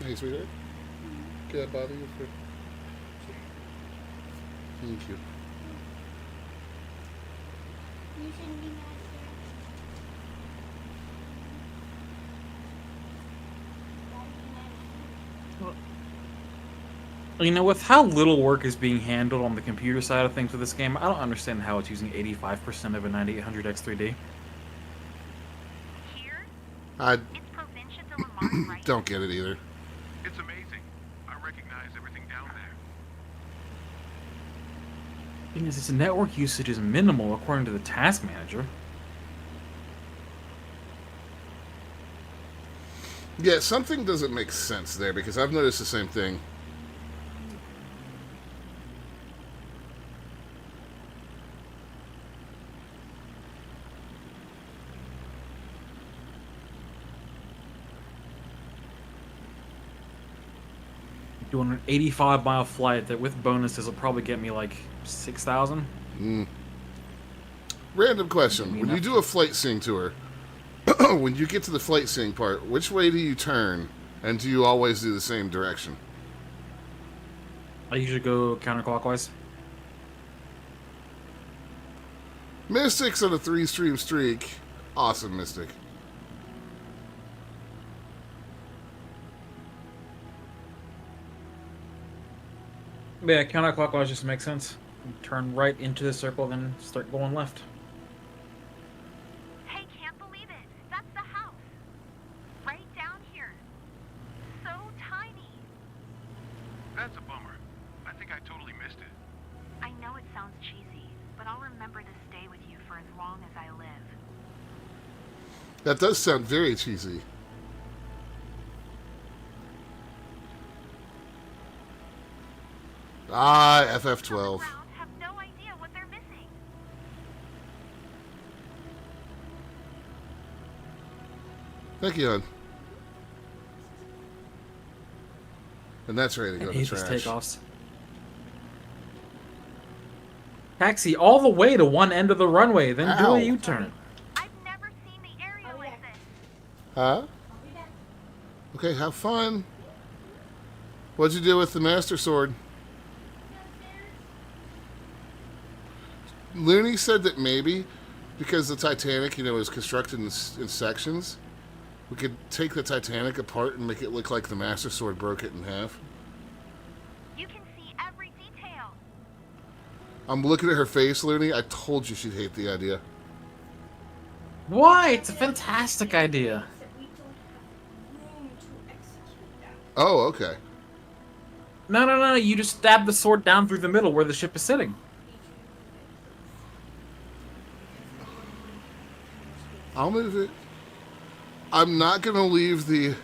Hey, sweetheart. Can I bother you for... Thank you. You shouldn't be mad, You know, with how little work is being handled on the computer side of things with this game, I don't understand how it's using 85% of a 9800 X3D. Here, I it's Provincia de la Mar, right? don't get it either. It's amazing. I recognize everything down there. Thing is, its network usage is minimal according to the task manager. Yeah, something doesn't make sense there, because I've noticed the same thing. Doing an 85-mile flight that with bonuses will probably get me like 6,000. Random question. When you do a flight sim tour, when you get to the flight sim part, which way do you turn? And do you always do the same direction? I usually go counterclockwise. Mystic's on a 3-stream streak. Awesome, Mystic. Yeah, counterclockwise just makes sense. Turn right into the circle, then start going left. Hey, can't believe it. That's the house. Right down here. So tiny. That's a bummer. I think I totally missed it. I know it sounds cheesy, but I'll remember to stay with you for as long as I live. That does sound very cheesy. Ah, FF12. Have no idea what they're missing. Thank you, hon. And that's ready to go I to hate these trash. takeoffs. Taxi all the way to one end of the runway, then do Ow. a U-turn. I've never seen the area like this. Huh? Okay, have fun. What'd you do with the Master Sword? Looney said that maybe, because the Titanic, is constructed in sections, we could take the Titanic apart and make it look like the Master Sword broke it in half. You can see everything I'm looking at her face, Looney. I told you she'd hate the idea. Why? It's a fantastic idea. Oh, okay. No. You just stab the sword down through the middle where the ship is sitting. I'll move it. I'm not going to leave the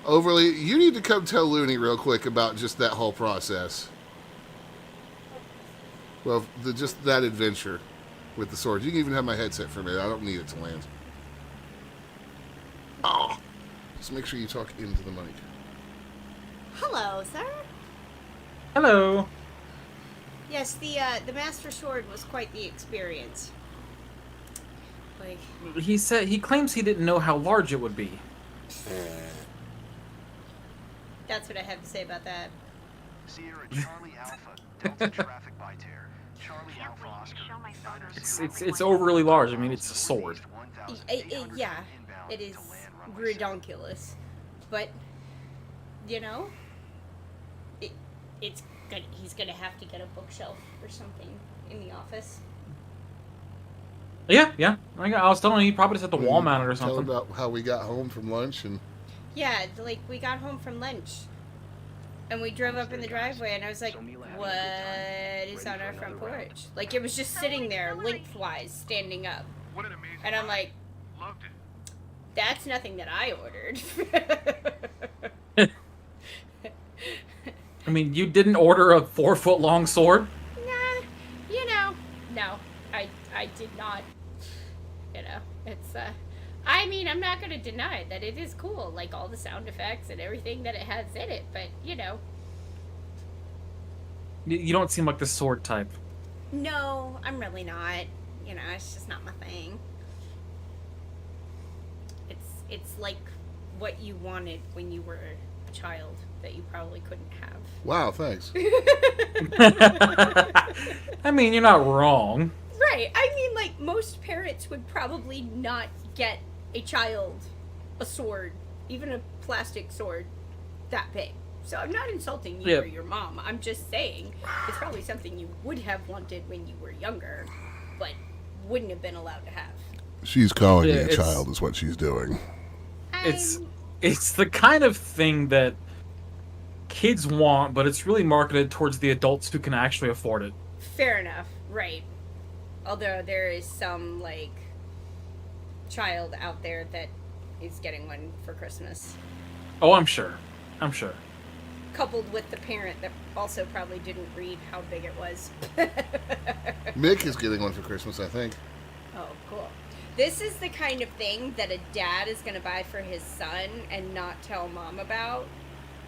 overly... You need to come tell Looney real quick about just that whole process. Well, just that adventure with the sword. You can even have my headset for a minute. I don't need it to land. Oh. Just make sure you talk into the mic. Hello, sir. Hello. Yes, the Master Sword was quite the experience. Like, He claims he didn't know how large it would be. that's what I have to say about that. Sierra Charlie Alpha, Delta traffic by tear. Charlie Alpha Oscar. It's overly large. I mean, it's a sword. Yeah, it is redonkulous, but you know, he's gonna have to get a bookshelf or something in the office. Yeah. I was telling you, you probably just have to wall mount it or something. Tell about how we got home from lunch and... Yeah, like we got home from lunch, and we drove up in the driveway, and I was like, "What is on our front porch?" Like it was just sitting there, lengthwise, standing up. What an amazing And I'm like, loved it. "That's nothing that I ordered." I mean, you didn't order a 4-foot long sword? Nah, no, I did not. It's I mean, I'm not gonna deny that it is cool, like all the sound effects and everything that it has in it, but You don't seem like the sword type. no, I'm really not. It's just not my thing. It's like what you wanted when you were a child that you probably couldn't have. Wow, thanks. I mean, you're not wrong. Right. I mean, like, most parents would probably not get a child a sword, even a plastic sword, that big. So I'm not insulting you or your mom. I'm just saying it's probably something you would have wanted when you were younger, but wouldn't have been allowed to have. She's calling me a child is what she's doing. It's the kind of thing that kids want, but it's really marketed towards the adults who can actually afford it. Fair enough. Right. Although there is some, like, child out there that is getting one for Christmas. Oh, I'm sure. Coupled with the parent that also probably didn't read how big it was. Mick is getting one for Christmas, I think. Oh, cool. This is the kind of thing that a dad is going to buy for his son and not tell mom about.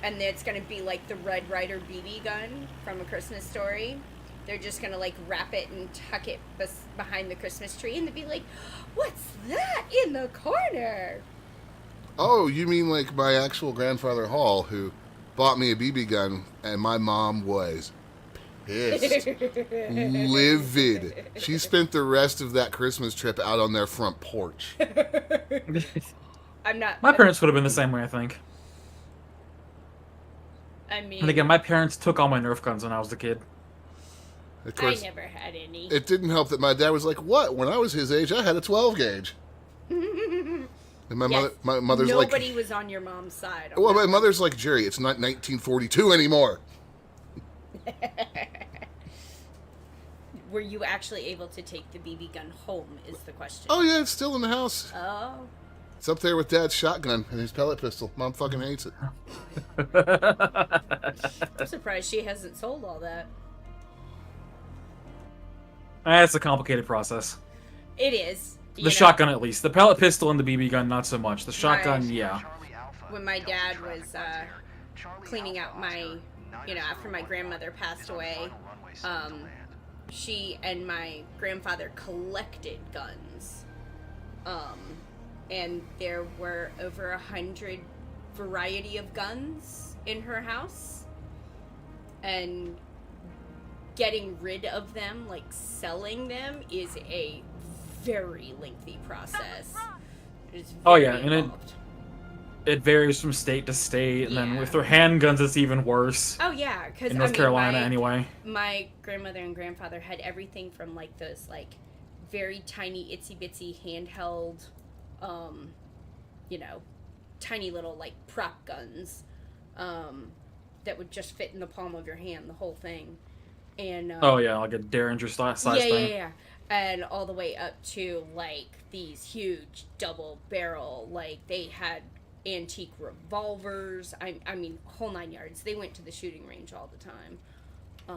And it's going to be like the Red Ryder BB gun from A Christmas Story. They're just going to, like, wrap it and tuck it behind the Christmas tree, and they'll be like, "What's that in the corner?" Oh, you mean like my actual grandfather Hall, who bought me a BB gun, and my mom was pissed. Livid. She spent the rest of that Christmas trip out on their front porch. My parents would have been the same way, I think. I mean... And again, my parents took all my Nerf guns when I was a kid. Of course, I never had any. It didn't help that my dad was like, "What? When I was his age, I had a 12 gauge." And my mother's like, nobody was on your mom's side. Well, my mother's like, "Jerry, it's not 1942 anymore." Were you actually able to take the BB gun home, is the question. Oh, yeah, it's still in the house. Oh. It's up there with Dad's shotgun and his pellet pistol. Mom fucking hates it. I'm surprised she hasn't sold all that. It's a complicated process. It is. The shotgun, at least. The pellet pistol and the BB gun, not so much. The shotgun, Right. yeah. When my dad was cleaning out my, after my grandmother passed away, she and my grandfather collected guns. And there were over 100 variety of guns in her house. And getting rid of them, like selling them, is a very lengthy process. It's very involved. it varies from state to state, and then Yeah. with their handguns, it's even worse. Oh yeah, because In North Carolina, anyway. My grandmother and grandfather had everything from like those like very tiny itsy bitsy handheld, you know, tiny little like prop guns, that would just fit in the palm of your hand, the whole thing, and Oh yeah, like a Derringer size thing. yeah, and all the way up to like these huge double barrel, like they had antique revolvers. I mean, whole 9 yards. They went to the shooting range all the time.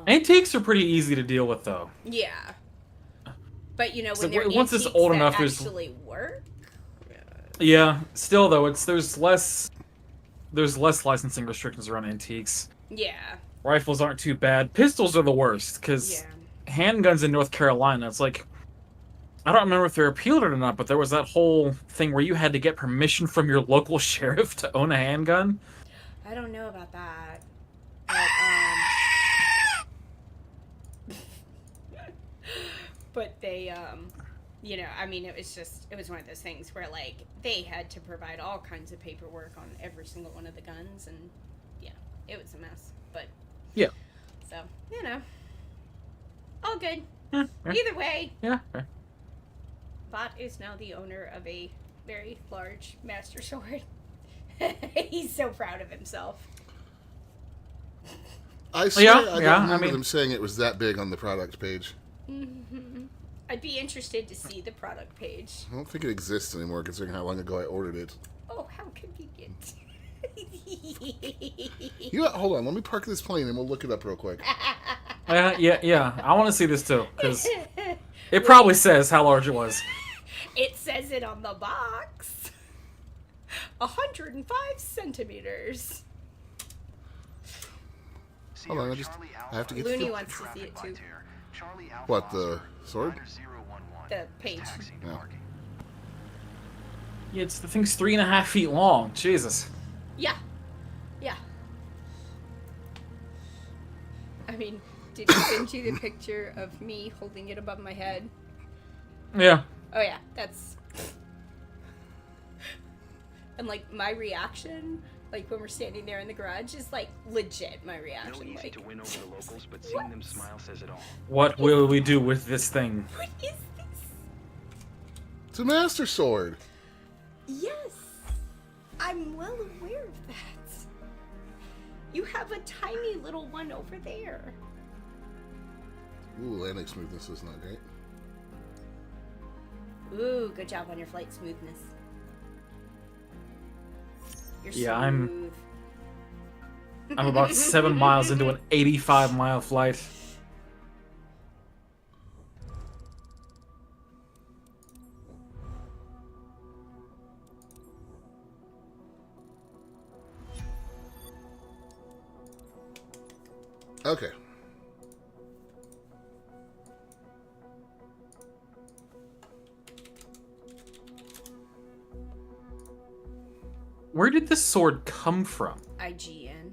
Antiques are pretty easy to deal with, though. Yeah, but you know So when they're once it's antiques old that enough, there's actually work. yeah. Still though, there's less licensing restrictions around antiques. Yeah. Rifles aren't too bad. Pistols are the worst because handguns in North Carolina. It's like I don't remember if they're appealed or not, but there was that whole thing where you had to get permission from your local sheriff to own a handgun. I don't know about that. But they, you know, I mean, it was one of those things where, like, they had to provide all kinds of paperwork on every single one of the guns, and, yeah, it was a mess. But, yeah. So, you know, all good. Yeah. Either way. Yeah. Bot is now the owner of a very large master sword. He's so proud of himself. I swear I don't I remember mean, them saying it was that big on the product page. Mm-hmm. I'd be interested to see the product page. I don't think it exists anymore, considering how long ago I ordered it. Oh, how convenient. You know, hold on, let me park this plane and we'll look it up real quick. Yeah. I want to see this too, because it probably says how large it was. It says it on the box. 105 centimeters. Hold on, I have to get Looney the... wants to see it too. What, the sword? The page. Yeah. Yeah, the thing's 3.5 feet long. Jesus. Yeah. I mean, did I send you the picture of me holding it above my head? Yeah. Oh yeah, that's... And like my reaction, like when we're standing there in the garage, is like legit my reaction. No easy like, to win over the locals, but seeing them smile says it all. What will we do with this thing? What is this? It's a master sword. Yes, I'm well aware of that. You have a tiny little one over there. Ooh, landing smoothness is not great. Ooh, good job on your flight smoothness. You're I'm smooth. about 7 miles into an 85-mile flight. Okay. Where did this sword come from? IGN.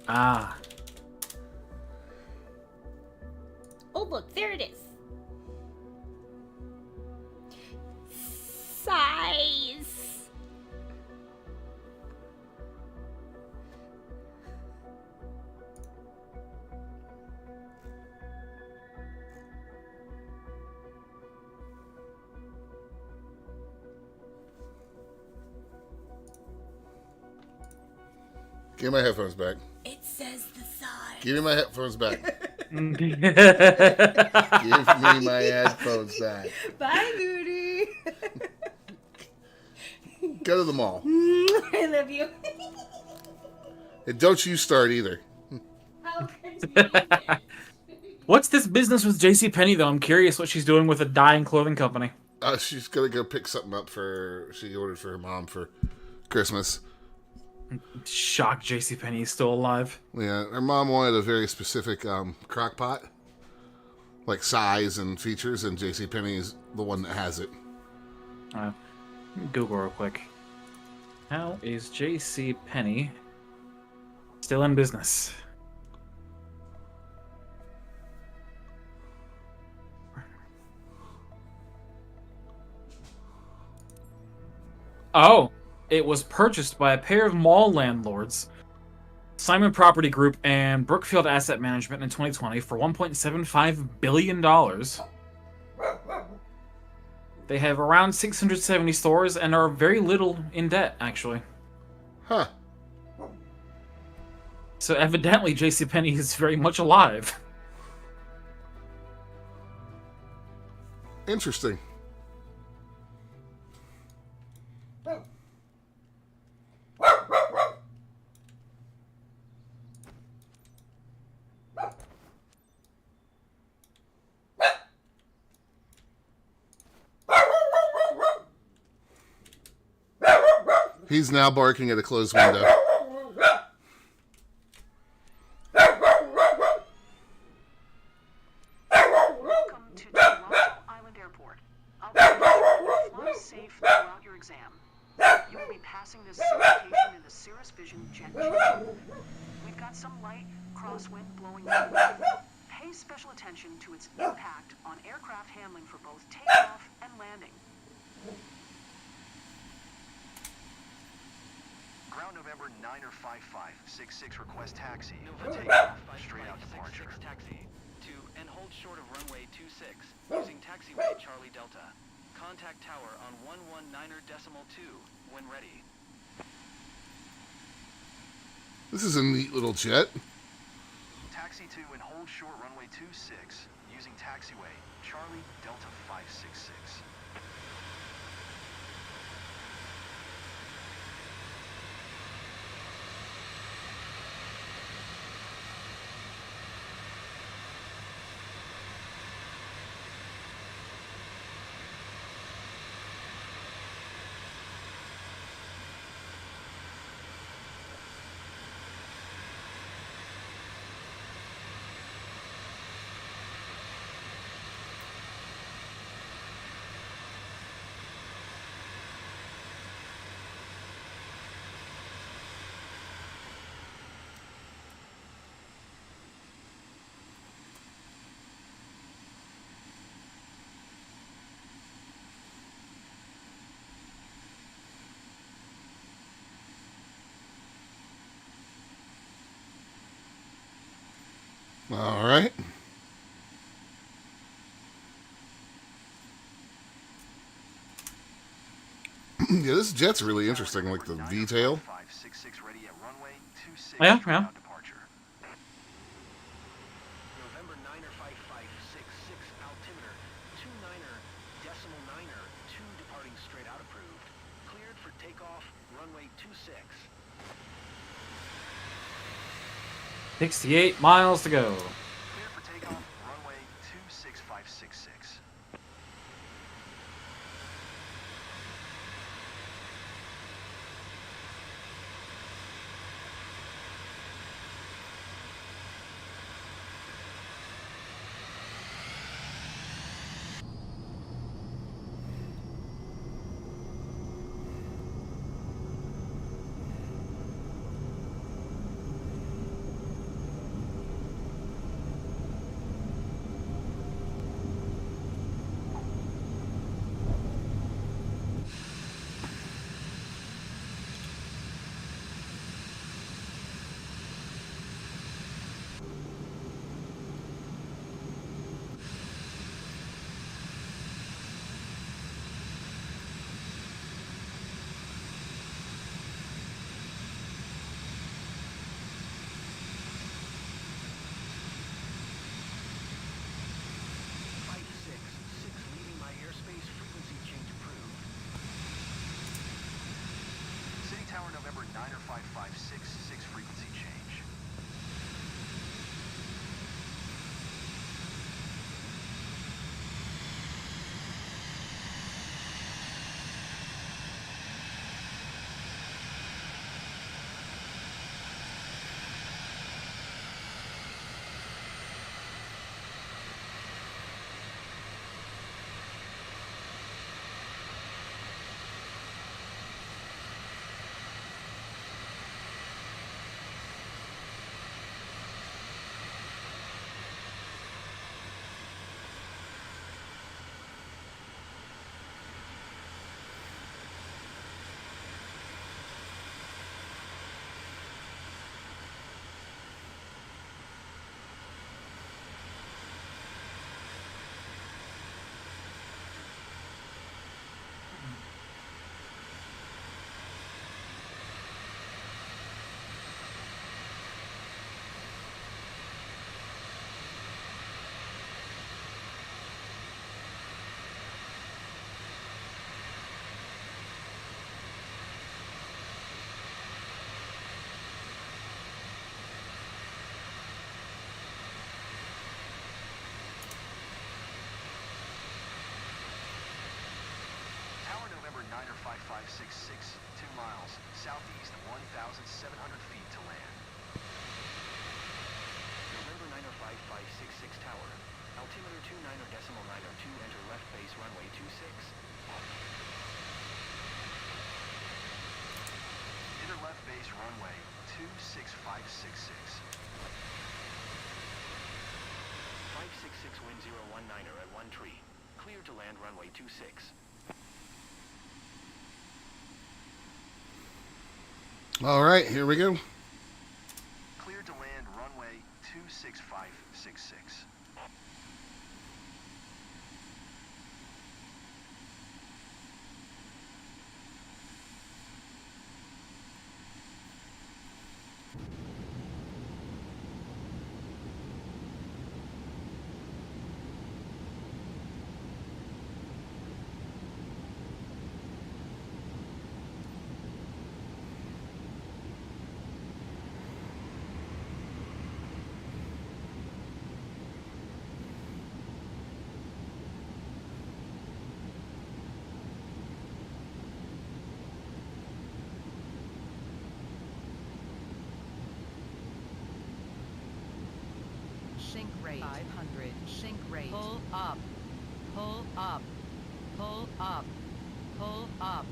Ah. Oh, look, there it is. Size. Give me my headphones back. It says the size. Give me my headphones back. Give Give me my headphones back. Bye, Moody. Go to the mall. I love you. And don't you start either. What's this business with JCPenney, though? I'm curious what she's doing with a dying clothing company. She's gonna go pick something up she ordered for her mom for Christmas. Shocked JCPenney is still alive. Yeah, her mom wanted a very specific crock pot. Like size and features, and JCPenney is the one that has it. Google real quick. How is JCPenney still in business? Oh, It was purchased by a pair of mall landlords, Simon Property Group and Brookfield Asset Management in 2020 for $1.75 billion. They have around 670 stores and are very little in debt, actually. Huh. So evidently JCPenney is very much alive. Interesting. He's now barking at a closed window. Welcome to Toronto Island Airport. I'll be fly safe throughout your exam. You will be passing this certification in the Cirrus Vision jet chamber. We've got some light crosswind blowing in. Pay special attention to its impact on aircraft handling for both takeoff and landing. Ground November 9er 5566 request taxi. November Takeoff, 55 straight out departure. taxi to and hold short of runway 26 using taxiway Charlie Delta. Contact tower on 119.2 when ready. This is a neat little jet. Taxi to and hold short runway 26 using taxiway Charlie Delta 566. All right. Yeah, this jet's really interesting, like the V-tail. 566 ready at runway 26 Yeah, straight yeah. out departure. November 9er 5566 altimeter 29er decimal 9er 2 departing straight out approved. Cleared for takeoff runway 26. 68 miles to go. Clear for takeoff runway 26566. Leaving my airspace, frequency change approved. City Tower November 9er 5566 frequency change. 2 miles, southeast of 1,700 feet to land. November 9er 5566 Tower. Altimeter 29.902, enter left base runway 26. Enter left base runway 26566. 566 wind 019er at 1 tree. Clear to land runway 26. All right, here we go. Clear to land runway 26566. Sink rate 500. Sink rate. Pull up. Pull up. Pull up. Pull up.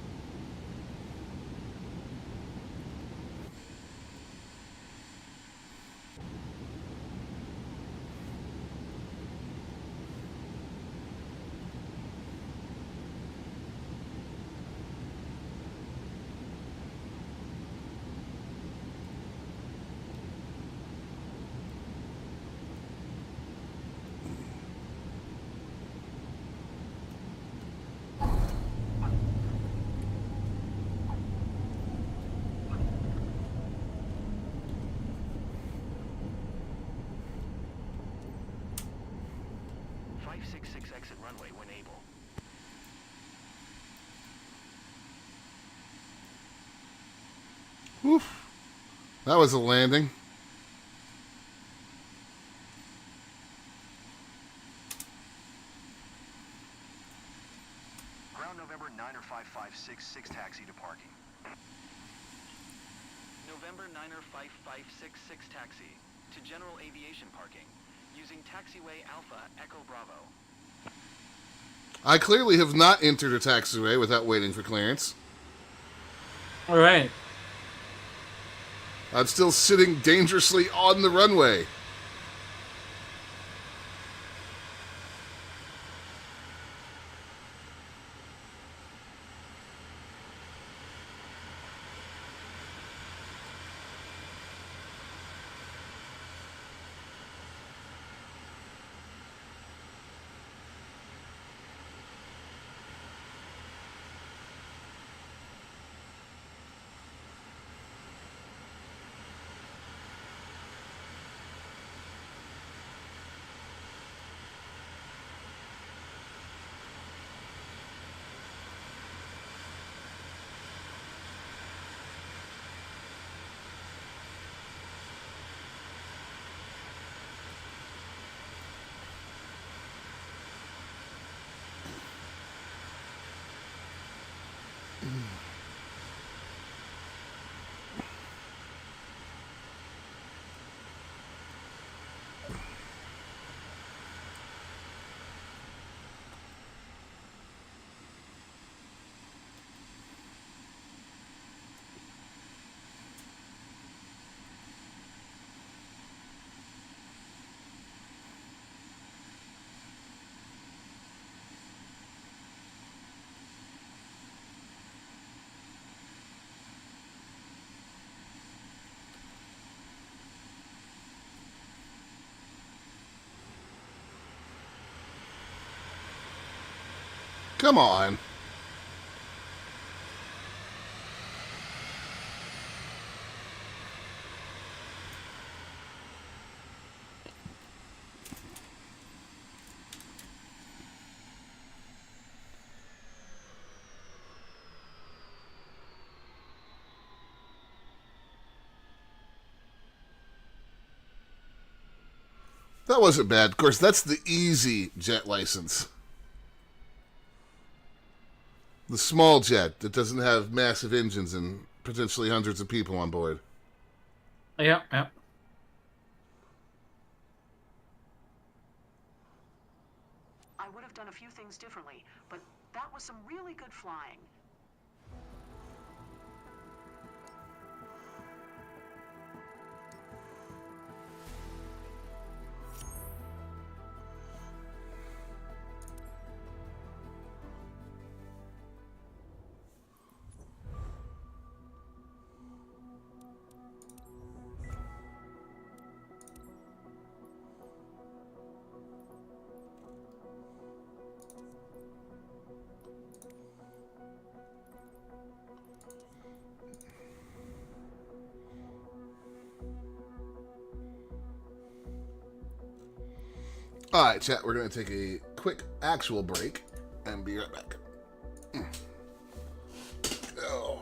Exit runway when able. Oof. That was a landing. Ground November 9er 5566 taxi to parking. November 9er 5566 taxi to general aviation parking using taxiway Alpha Echo Bravo. I clearly have not entered a taxiway without waiting for clearance. All right. I'm still sitting dangerously on the runway. Come on. That wasn't bad. Of course, that's the easy jet license. The small jet that doesn't have massive engines and potentially hundreds of people on board. Yeah, yeah. I would have done a few things differently, but that was some really good flying. All right, chat, we're going to take a quick actual break and be right back. Oh.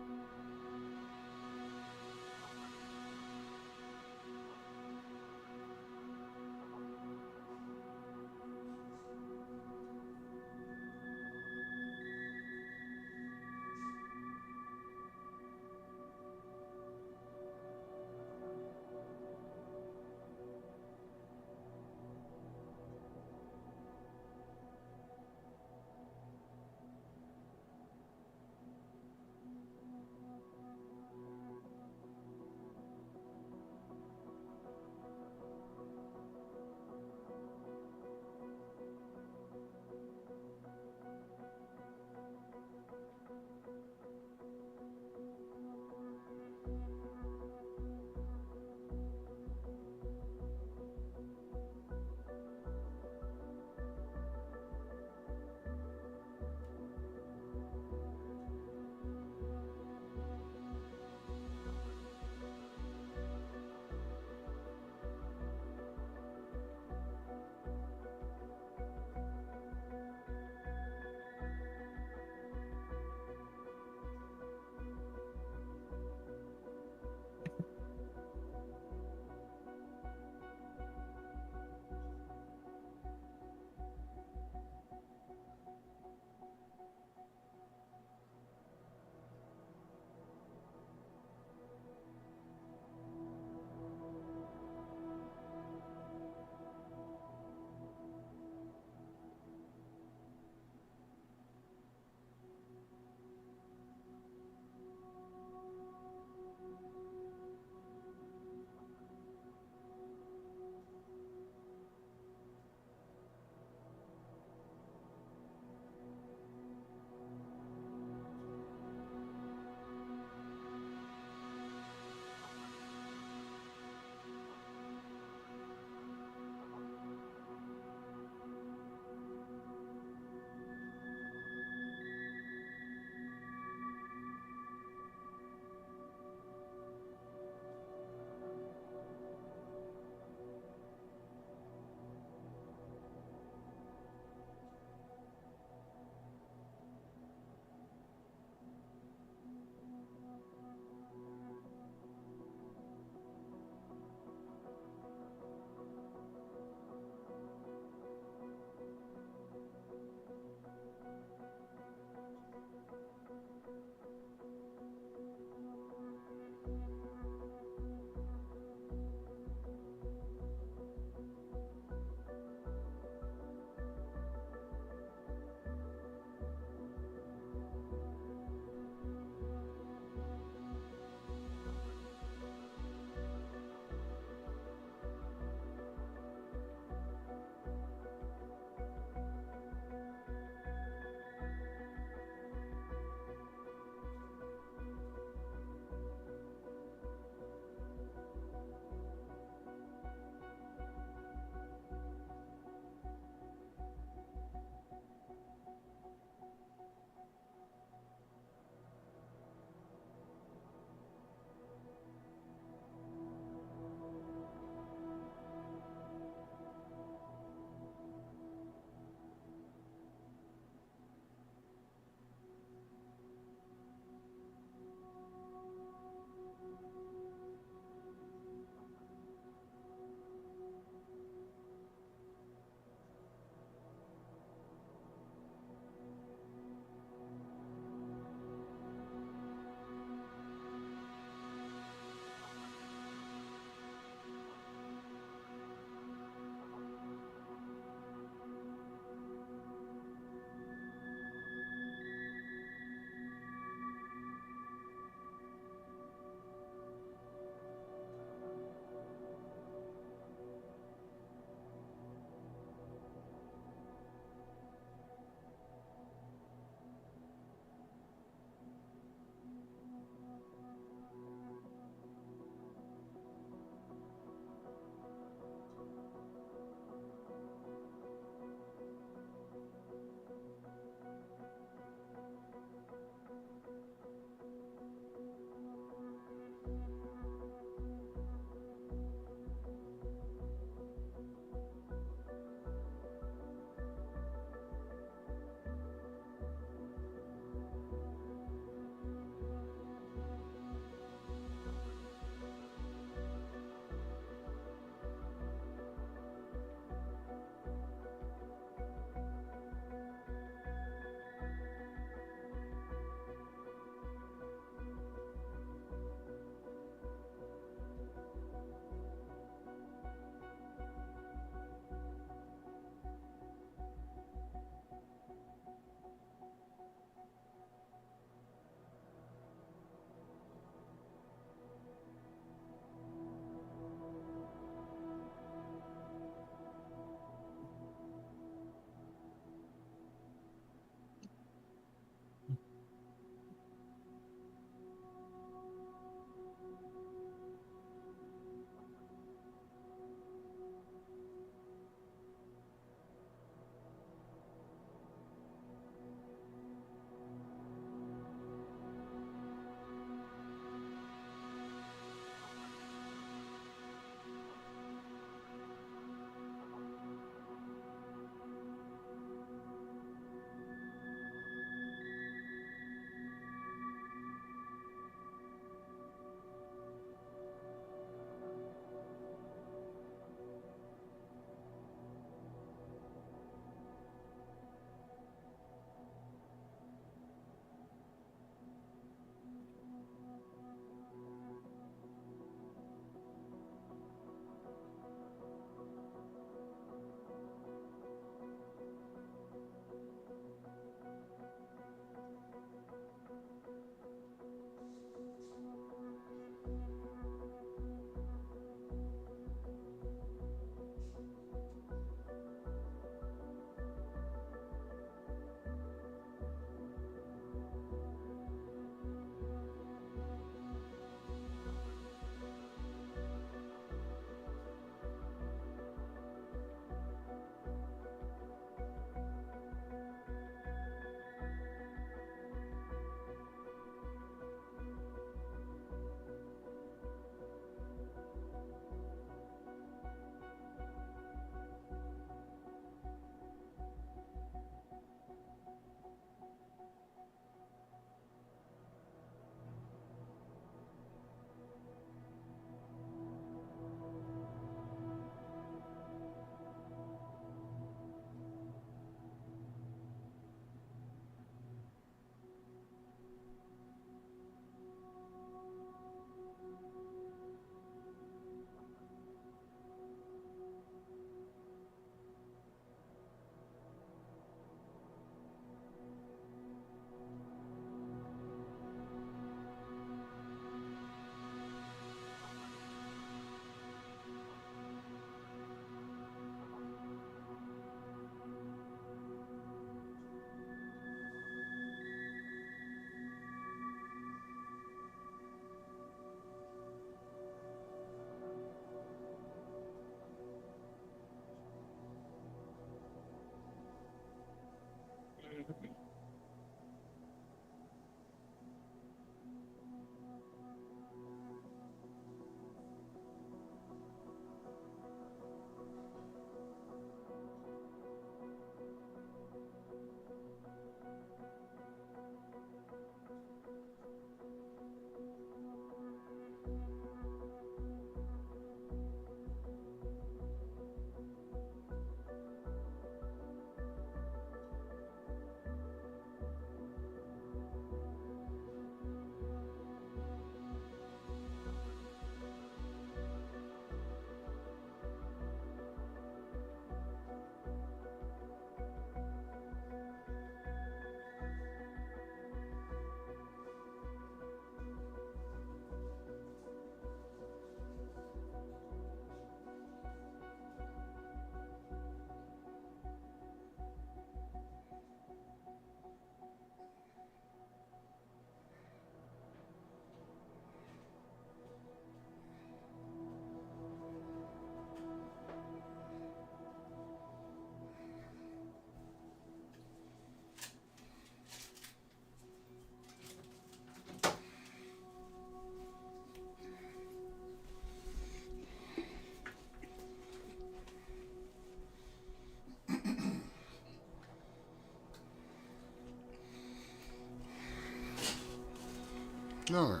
All right.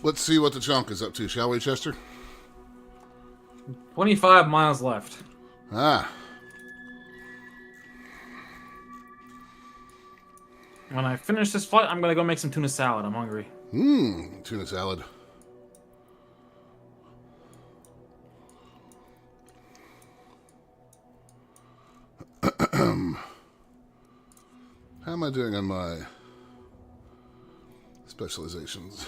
Let's see what the chunk is up to, shall we, Chester? 25 miles left. Ah. When I finish this flight, I'm gonna go make some tuna salad. I'm hungry. Tuna salad. How am I doing on my specializations?